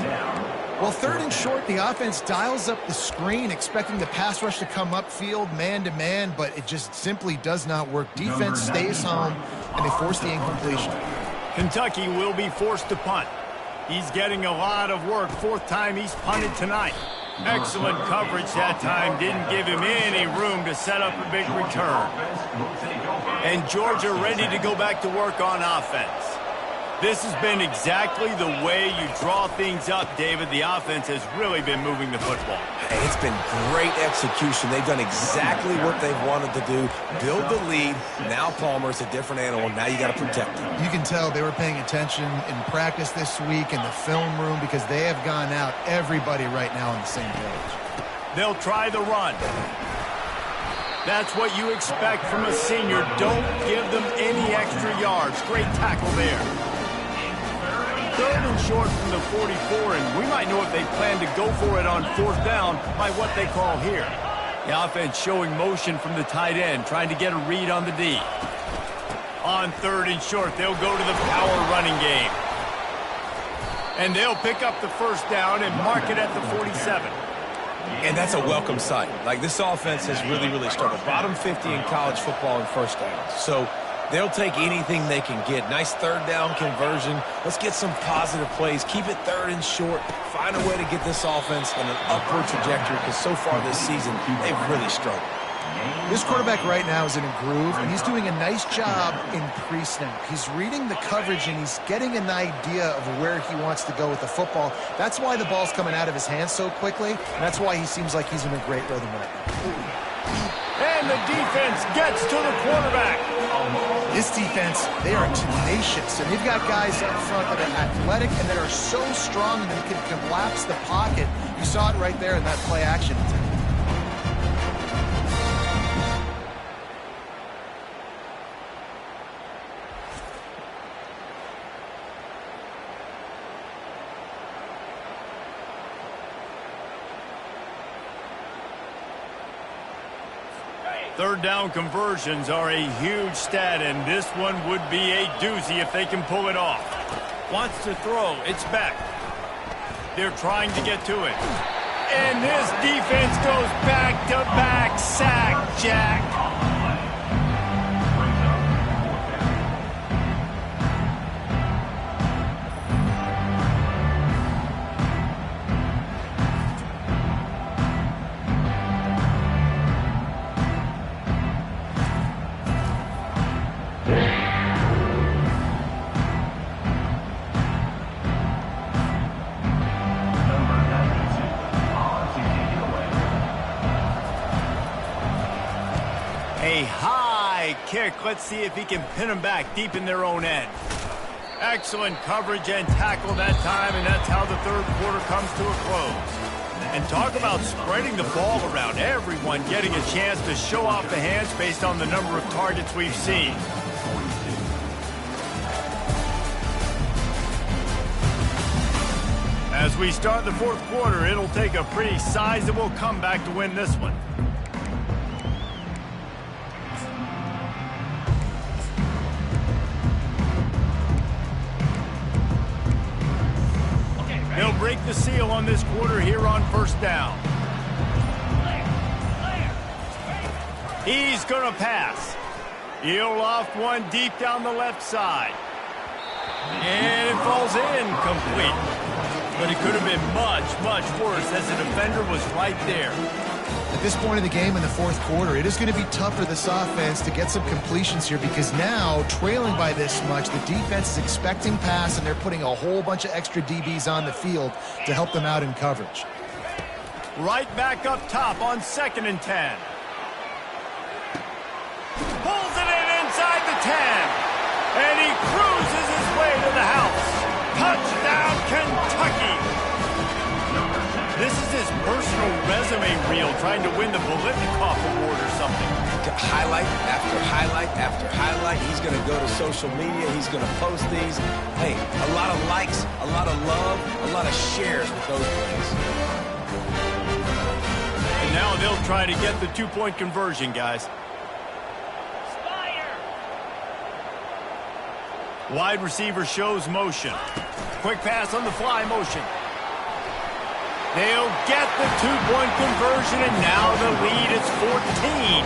B: Well, 3rd and short, the offense dials up the screen, expecting the pass rush to come upfield man-to-man, but it just simply does not work. Defense stays home, and they force the incompletion.
A: Kentucky will be forced to punt. He's getting a lot of work. 4th time he's punted tonight. Excellent coverage that time. Didn't give him any room to set up a big return. And Georgia ready to go back to work on offense. This has been exactly the way you draw things up, David. The offense has really been moving the football.
C: Hey, it's been great execution. They've done exactly what they've wanted to do. Build the lead. Now Palmer's a different animal. Now you got to protect him.
B: You can tell they were paying attention in practice this week in the film room because they have gone out, everybody right now on the same page.
A: They'll try the run. That's what you expect from a senior. Don't give them any extra yards. Great tackle there. third and short from the 44, and we might know if they plan to go for it on fourth down by what they call here. The offense showing motion from the tight end, trying to get a read on the D. On third and short, they'll go to the power running game. And they'll pick up the first down and mark it at the 47.
C: And that's a welcome sight. Like, this offense has really struggled. Bottom 50 in college football in first downs. So they'll take anything they can get. Nice third down conversion. Let's get some positive plays. Keep it third and short. Find a way to get this offense in an upward trajectory, because so far this season, they've really struggled.
B: This quarterback right now is in a groove, and he's doing a nice job in pre-snap. He's reading the coverage, and he's getting an idea of where he wants to go with the football. That's why the ball's coming out of his hands so quickly, and that's why he seems like he's in a great rhythm right now.
A: And the defense gets to the quarterback.
B: This defense, they are tenacious, and they've got guys up front that are athletic and that are so strong that they can collapse the pocket. You saw it right there in that play action attempt.
A: Third down conversions are a huge stat, and this one would be a doozy if they can pull it off. Wants to throw. It's back. They're trying to get to it. And this defense goes back-to-back sack, Jack. A high kick. Let's see if he can pin them back deep in their own end. Excellent coverage and tackle that time, and that's how the third quarter comes to a close. And talk about spreading the ball around. Everyone getting a chance to show off the hands based on the number of targets we've seen. As we start the fourth quarter, it'll take a pretty sizable comeback to win this one. They'll break the seal on this quarter here on first down. He's going to pass. He'll loft one deep down the left side. And it falls incomplete. But it could have been much worse as the defender was right there.
B: At this point in the game in the fourth quarter, it is going to be tough for this offense to get some completions here, because now, trailing by this much, the defense is expecting pass, and they're putting a whole bunch of extra DBs on the field to help them out in coverage.
A: Right back up top on 2nd and 10. Pulls it in inside the 10. And he cruises his way to the house. Touchdown, Kentucky. This is his personal resume reel, trying to win the Bolitnikoff Award or something.
C: Highlight after highlight after highlight. He's going to go to social media. He's going to post these. Hey, a lot of likes, a lot of love, a lot of shares with those plays.
A: And now they'll try to get the two-point conversion, guys. Wide receiver shows motion. Quick pass on the fly motion. They'll get the two-point conversion, and now the lead is 14.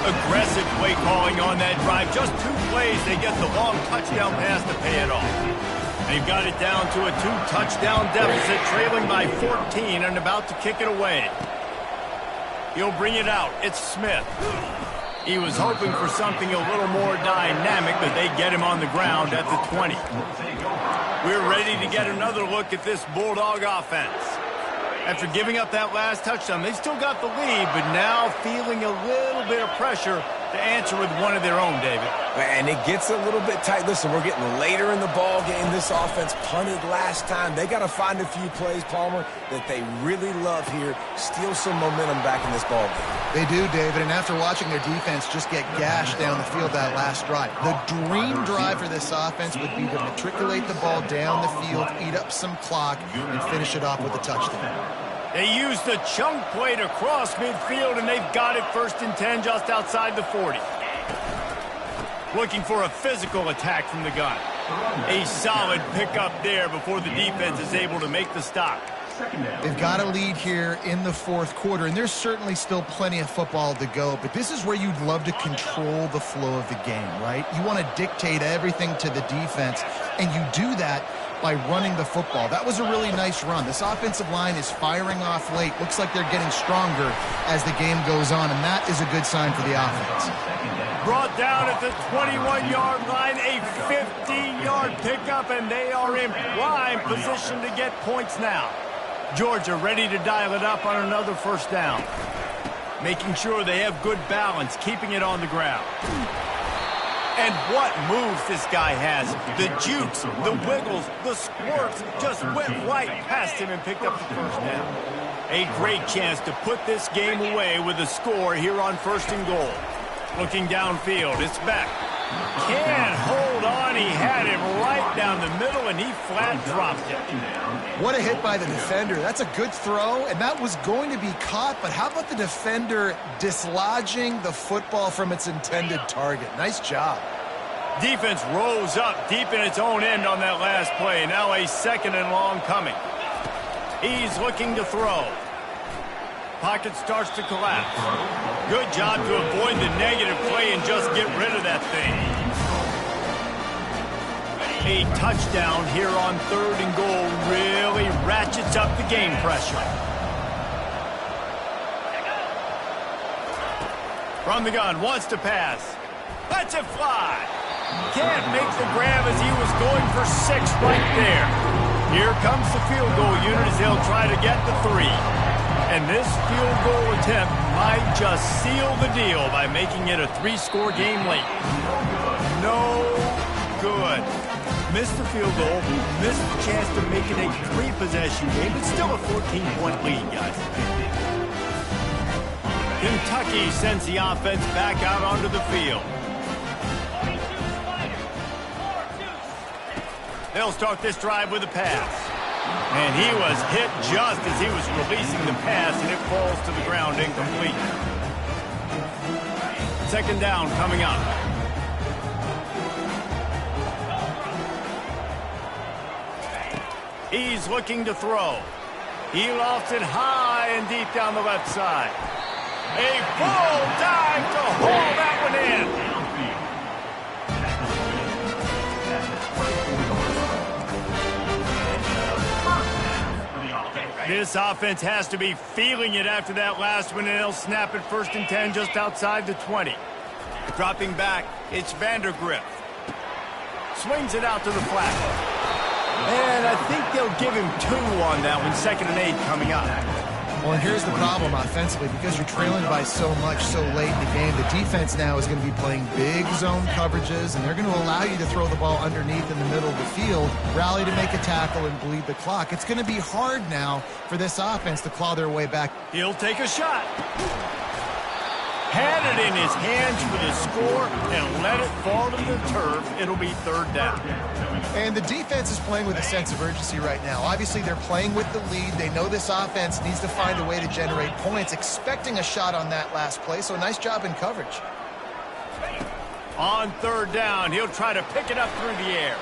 A: Aggressive play calling on that drive. Just 2 plays, they get the long touchdown pass to pay it off. They've got it down to a 2-touchdown deficit, trailing by 14 and about to kick it away. He'll bring it out. It's Smith. He was hoping for something a little more dynamic, but they get him on the ground at the 20. We're ready to get another look at this Bulldog offense. After giving up that last touchdown, they still got the lead, but now feeling a little bit of pressure to answer with one of their own, David.
C: And it gets a little bit tight. Listen, we're getting later in the ball game. This offense punted last time. They got to find a few plays, Palmer, that they really love here. Steal some momentum back in this ball game.
B: They do, David, and after watching their defense just get gashed down the field that last drive, the dream drive for this offense would be to matriculate the ball down the field, eat up some clock, and finish it off with a touchdown.
A: They use the chunk play to cross midfield, and they've got it 1st and 10 just outside the 40. Looking for a physical attack from the gun. A solid pickup there before the defense is able to make the stop.
B: They've got a lead here in the 4th quarter, and there's certainly still plenty of football to go, but this is where you'd love to control the flow of the game, right? You want to dictate everything to the defense, and you do that by running the football. That was a really nice run. This offensive line is firing off late. Looks like they're getting stronger as the game goes on, and that is a good sign for the offense.
A: Brought down at the 21-yard line, a 15-yard pickup, and they are in prime position to get points now. Georgia ready to dial it up on another 1st down. Making sure they have good balance, keeping it on the ground. And what moves this guy has. The jukes, the wiggles, the squirts just went right past him and picked up the 1st down. A great chance to put this game away with a score here on 1st and goal. Looking downfield, it's Beck. Can't hold on. He had him right down the middle, and he flat dropped it.
B: What a hit by the defender. That's a good throw, and that was going to be caught, but how about the defender dislodging the football from its intended target? Nice job.
A: Defense rose up deep in its own end on that last play. Now a 2nd and long coming. He's looking to throw. Pocket starts to collapse. Good job to avoid the negative play and just get rid of that thing. A touchdown here on 3rd and goal really ratchets up the game pressure. From the gun, wants to pass. Lets it fly. Can't make the grab as he was going for 6 right there. Here comes the field goal unit as they'll try to get the 3. And this field goal attempt might just seal the deal by making it a 3-score game late. No good. Missed the field goal, missed the chance to make it a 3-possession game, but still a 14-point lead, guys. Kentucky sends the offense back out onto the field. They'll start this drive with a pass. And he was hit just as he was releasing the pass, and it falls to the ground incomplete. 2nd down coming up. He's looking to throw. He lofts it high and deep down the left side. A full dive to haul that one in. This offense has to be feeling it after that last one, and they'll snap it 1st and 10 just outside the 20. Dropping back, it's Vandergrift. Swings it out to the flat. And I think they'll give him 2 on that one. 2nd and 8 coming up.
B: Well, and here's the problem offensively. Because you're trailing by so much so late in the game, the defense now is going to be playing big zone coverages, and they're going to allow you to throw the ball underneath in the middle of the field, rally to make a tackle, and bleed the clock. It's going to be hard now for this offense to claw their way back.
A: He'll take a shot. Had it in his hands for the score and let it fall to the turf. It'll be 3rd down.
B: And the defense is playing with a sense of urgency right now. Obviously, they're playing with the lead. They know this offense needs to find a way to generate points, expecting a shot on that last play. So nice job in coverage.
A: On 3rd down, he'll try to pick it up through the air.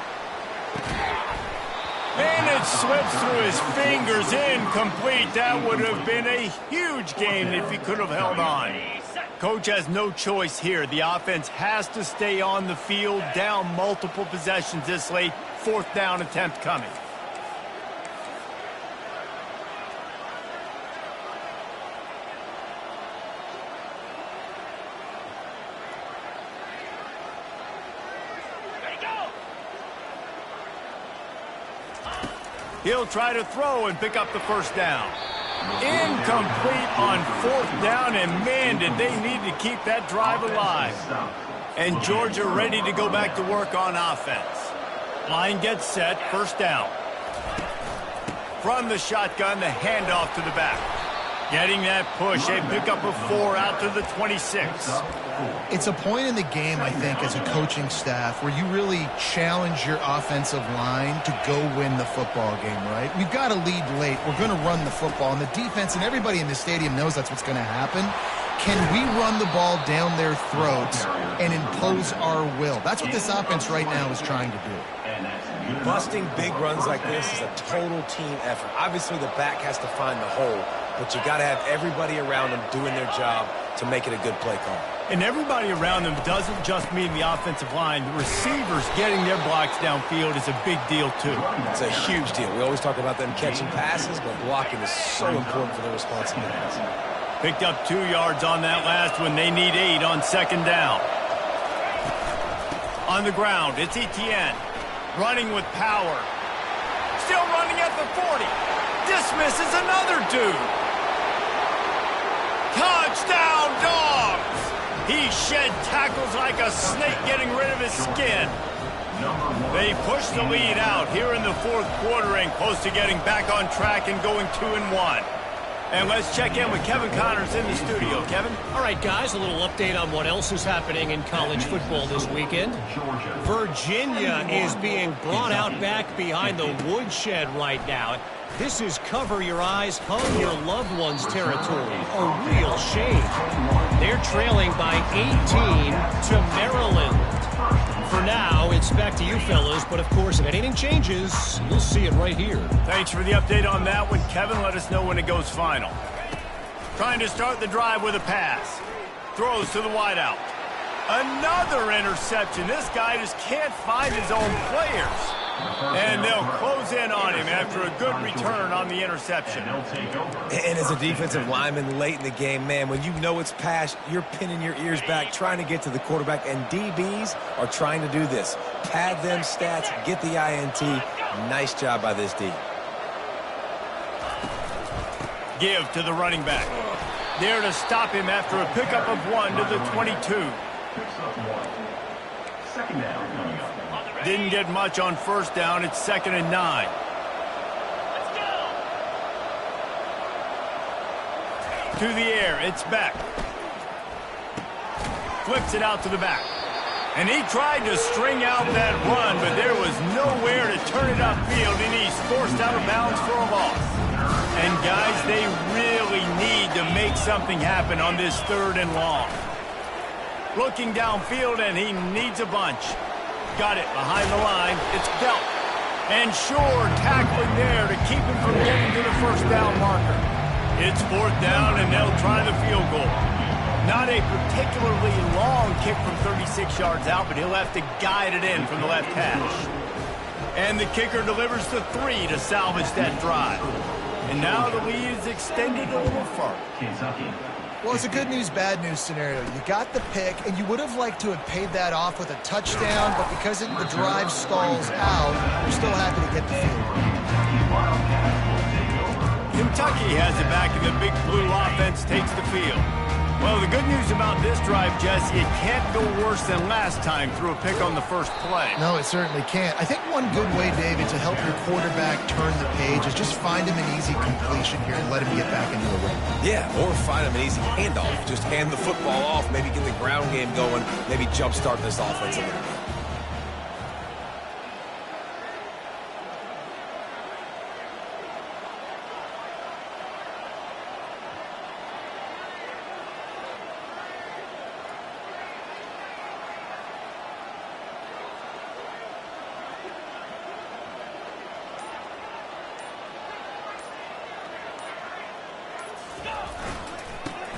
A: And it slips through his fingers, incomplete. That would have been a huge gain if he could have held on. Coach has no choice here. The offense has to stay on the field, down multiple possessions this late. 4th down attempt coming. He'll try to throw and pick up the 1st down. Incomplete on 4th down, and man, did they need to keep that drive alive. And Georgia ready to go back to work on offense. Line gets set, 1st down. From the shotgun, the handoff to the back. Getting that push, a pickup of 4 out to the 26.
B: It's a point in the game, I think, as a coaching staff where you really challenge your offensive line to go win the football game, right? We've got to lead late. We're going to run the football, and the defense and everybody in the stadium knows that's what's going to happen. Can we run the ball down their throats and impose our will? That's what this offense right now is trying to do.
C: Busting big runs like this is a total team effort. Obviously, the back has to find the hole, but you got to have everybody around them doing their job to make it a good play call.
A: And everybody around them doesn't just mean the offensive line. The receivers getting their blocks downfield is a big deal, too.
C: It's a huge deal. We always talk about them catching passes, but blocking is so important for their responsibilities.
A: Picked up 2 yards on that last one. They need 8 on 2nd down. On the ground, it's Etienne. Running with power. Still running at the 40. Dismisses another dude. Touchdown, Dogs! He shed tackles like a snake getting rid of his skin. They push the lead out here in the 4th quarter and close to getting back on track and going 2-1. And let's check in with Kevin Connors in the studio. Kevin?
E: All right, guys, a little update on what else is happening in college football this weekend. Virginia is being brought out back behind the woodshed right now. This is cover your eyes, hug your loved ones territory. A real shame. They're trailing by 18 to Maryland. For now, it's back to you fellas, but of course, if anything changes, you'll see it right here.
A: Thanks for the update on that one, Kevin. Let us know when it goes final. Trying to start the drive with a pass. Throws to the wideout. Another interception. This guy just can't find his own players. And they'll close in on him after a good return on the interception.
C: And as a defensive lineman late in the game, man, when you know it's past, you're pinning your ears back, trying to get to the quarterback, and DBs are trying to do this. Pad them stats, get the INT. Nice job by this D.
A: Give to the running back. There to stop him after a pickup of 1 to the 22.
D: Second down coming up.
A: Didn't get much on 1st down. It's 2nd and 9. To the air. It's Beck. Flips it out to the back. And he tried to string out that run, but there was nowhere to turn it upfield, and he's forced out of bounds for a loss. And, guys, they really need to make something happen on this 3rd and long. Looking downfield, and he needs a bunch. Got it behind the line. It's Belt. And Shore tackling there to keep him from getting to the 1st down marker. It's 4th down, and they'll try the field goal. Not a particularly long kick from 36 yards out, but he'll have to guide it in from the left hash. And the kicker delivers the 3 to salvage that drive. And now the lead is extended a little further.
D: Kentucky.
B: Well, it's a good news, bad news scenario. You got the pick, and you would have liked to have paid that off with a touchdown, but because the drive stalls out, you're still happy to get the field.
A: Kentucky has it back, and the Big Blue offense takes the field. Well, the good news about this drive, Jesse, it can't go worse than last time through a pick on the first play.
B: No, it certainly can't. I think one good way, David, to help your quarterback turn the page is just find him an easy completion here and let him get back into the run.
C: Yeah, or find him an easy handoff. Just hand the football off, maybe get the ground game going, maybe jumpstart this offense a little bit.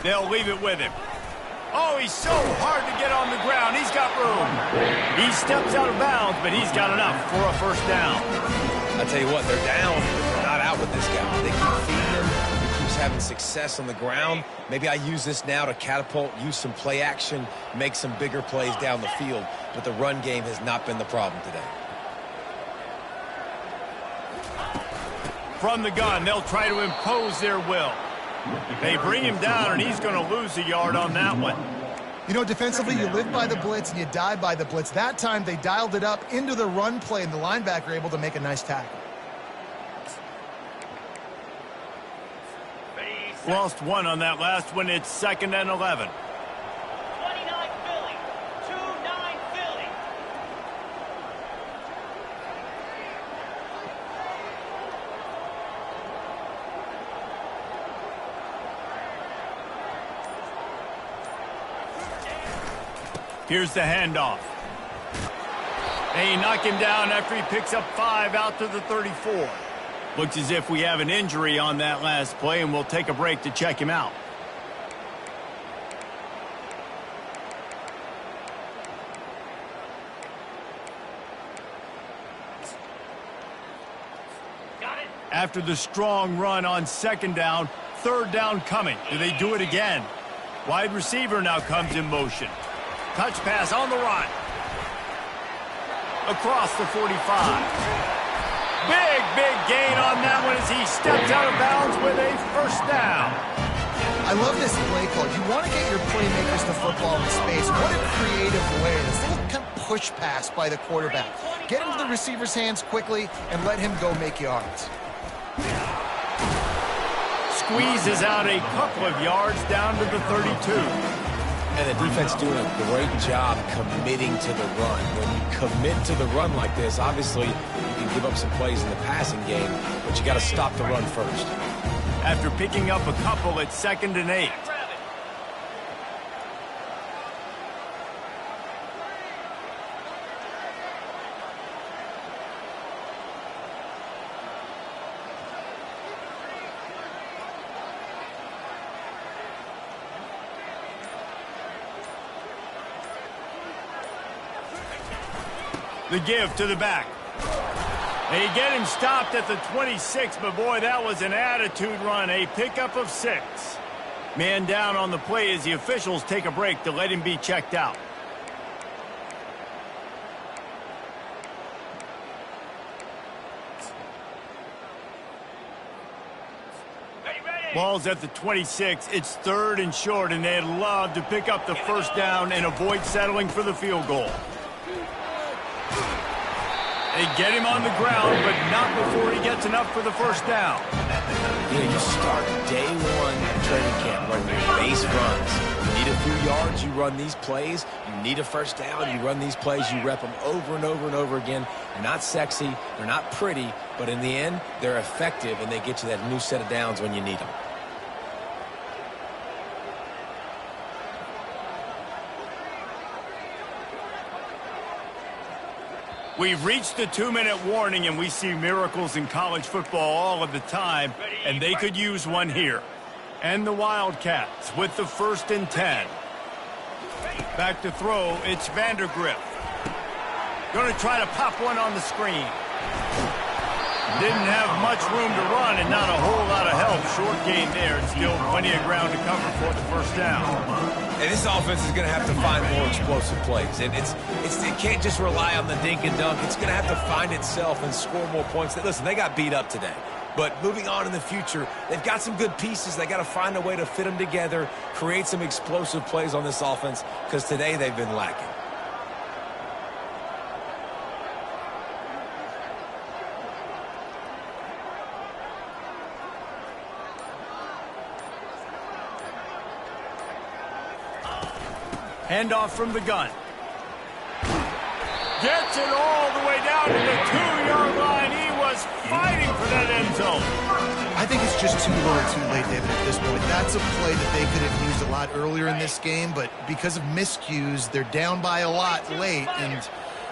A: They'll leave it with him. Oh, he's so hard to get on the ground. He's got room. He steps out of bounds, but he's got enough for a 1st down.
C: I tell you what, they're down, but they're not out with this guy. They keep feeding him. He keeps having success on the ground. Maybe I use this now to catapult, use some play action, make some bigger plays down the field. But the run game has not been the problem today.
A: From the gun, they'll try to impose their will. They bring him down, and he's going to lose a yard on that one.
B: You know, defensively, you live by the blitz and you die by the blitz. That time, they dialed it up into the run play, and the linebacker able to make a nice tackle.
A: Lost one on that last one. It's 2nd and 11.
E: 29 Philly. 2-9 Philly.
A: Here's the handoff. They knock him down after he picks up 5 out to the 34. Looks as if we have an injury on that last play, and we'll take a break to check him out.
E: Got it.
A: After the strong run on 2nd down, 3rd down coming. Do they do it again? Wide receiver now comes in motion. Touch pass on the run. Across the 45. Big gain on that one as he steps out of bounds with a 1st down.
B: I love this play call. You want to get your playmakers the football in space. What a creative way. This little kind of push pass by the quarterback. Get into the receiver's hands quickly and let him go make yards.
A: Squeezes out a couple of yards down to the 32.
C: And the defense doing a great job committing to the run. When you commit to the run like this, obviously you can give up some plays in the passing game, but you got to stop the run first.
A: After picking up a couple, it's 2nd and 8. The give to the back. They get him stopped at the 26, but boy, that was an attitude run. A pickup of 6. Man down on the play as the officials take a break to let him be checked out. Ball's at the 26. It's 3rd and short, and they'd love to pick up the 1st down and avoid settling for the field goal. They get him on the ground, but not before he gets enough for the 1st down.
C: You know, you start day 1 at training camp running your base runs. You need a few yards, you run these plays. You need a 1st down, you run these plays. You rep them over and over and over again. They're not sexy, they're not pretty, but in the end, they're effective, and they get you that new set of downs when you need them.
A: We've reached the 2-minute warning, and we see miracles in college football all of the time, and they could use one here. And the Wildcats with the 1st and 10. Back to throw, it's Vandergrift. Going to try to pop one on the screen. Didn't have much room to run and not a whole lot of help. Short gain there, and still plenty of ground to cover for the 1st down.
C: And this offense is going to have to find more explosive plays. And it can't just rely on the dink and dunk. It's going to have to find itself and score more points. Listen, they got beat up today. But moving on in the future, they've got some good pieces. They got to find a way to fit them together, create some explosive plays on this offense, because today they've been lacking.
A: Handoff from the gun. Gets it all the way down to the 2-yard line. He was fighting for that end zone.
B: I think it's just too little too late, David, at this point. That's a play that they could have used a lot earlier in this game, but because of miscues, they're down by a lot late, and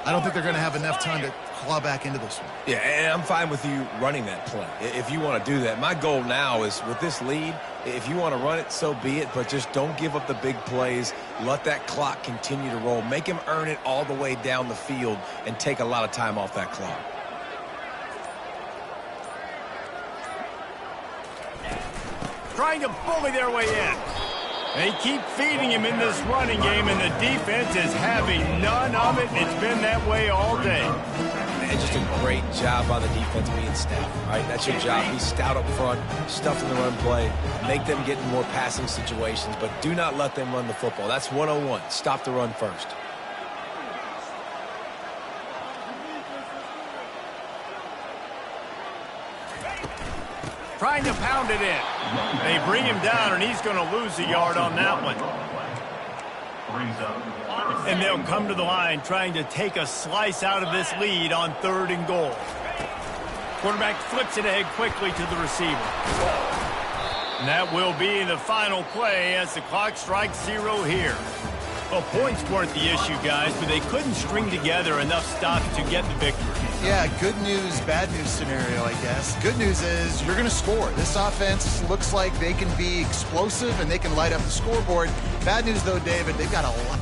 B: I don't think they're going to have enough time to claw back into this one.
C: Yeah, and I'm fine with you running that play if you want to do that. My goal now is, with this lead, if you want to run it, so be it, but just don't give up the big plays. Let that clock continue to roll. Make him earn it all the way down the field and take a lot of time off that clock.
A: Trying to bully their way in. They keep feeding him in this running game, and the defense is having none of it. It's been that way all day.
C: and just a great job on the defense being stout. All right, that's your job. Be stout up front, stuff in the run play, make them get in more passing situations, but do not let them run the football. That's 101. Stop the run first.
A: Trying to pound it in. They bring him down, and he's going to lose a yard on that one. And they'll come to the line trying to take a slice out of this lead on 3rd and goal. Quarterback flips it ahead quickly to the receiver. And that will be the final play as the clock strikes 0 here. Well, points weren't the issue, guys, but they couldn't string together enough stops to get the victory.
B: Yeah, good news, bad news scenario, I guess. Good news is you're going to score. This offense looks like they can be explosive and they can light up the scoreboard. Bad news, though, David, they've got a lot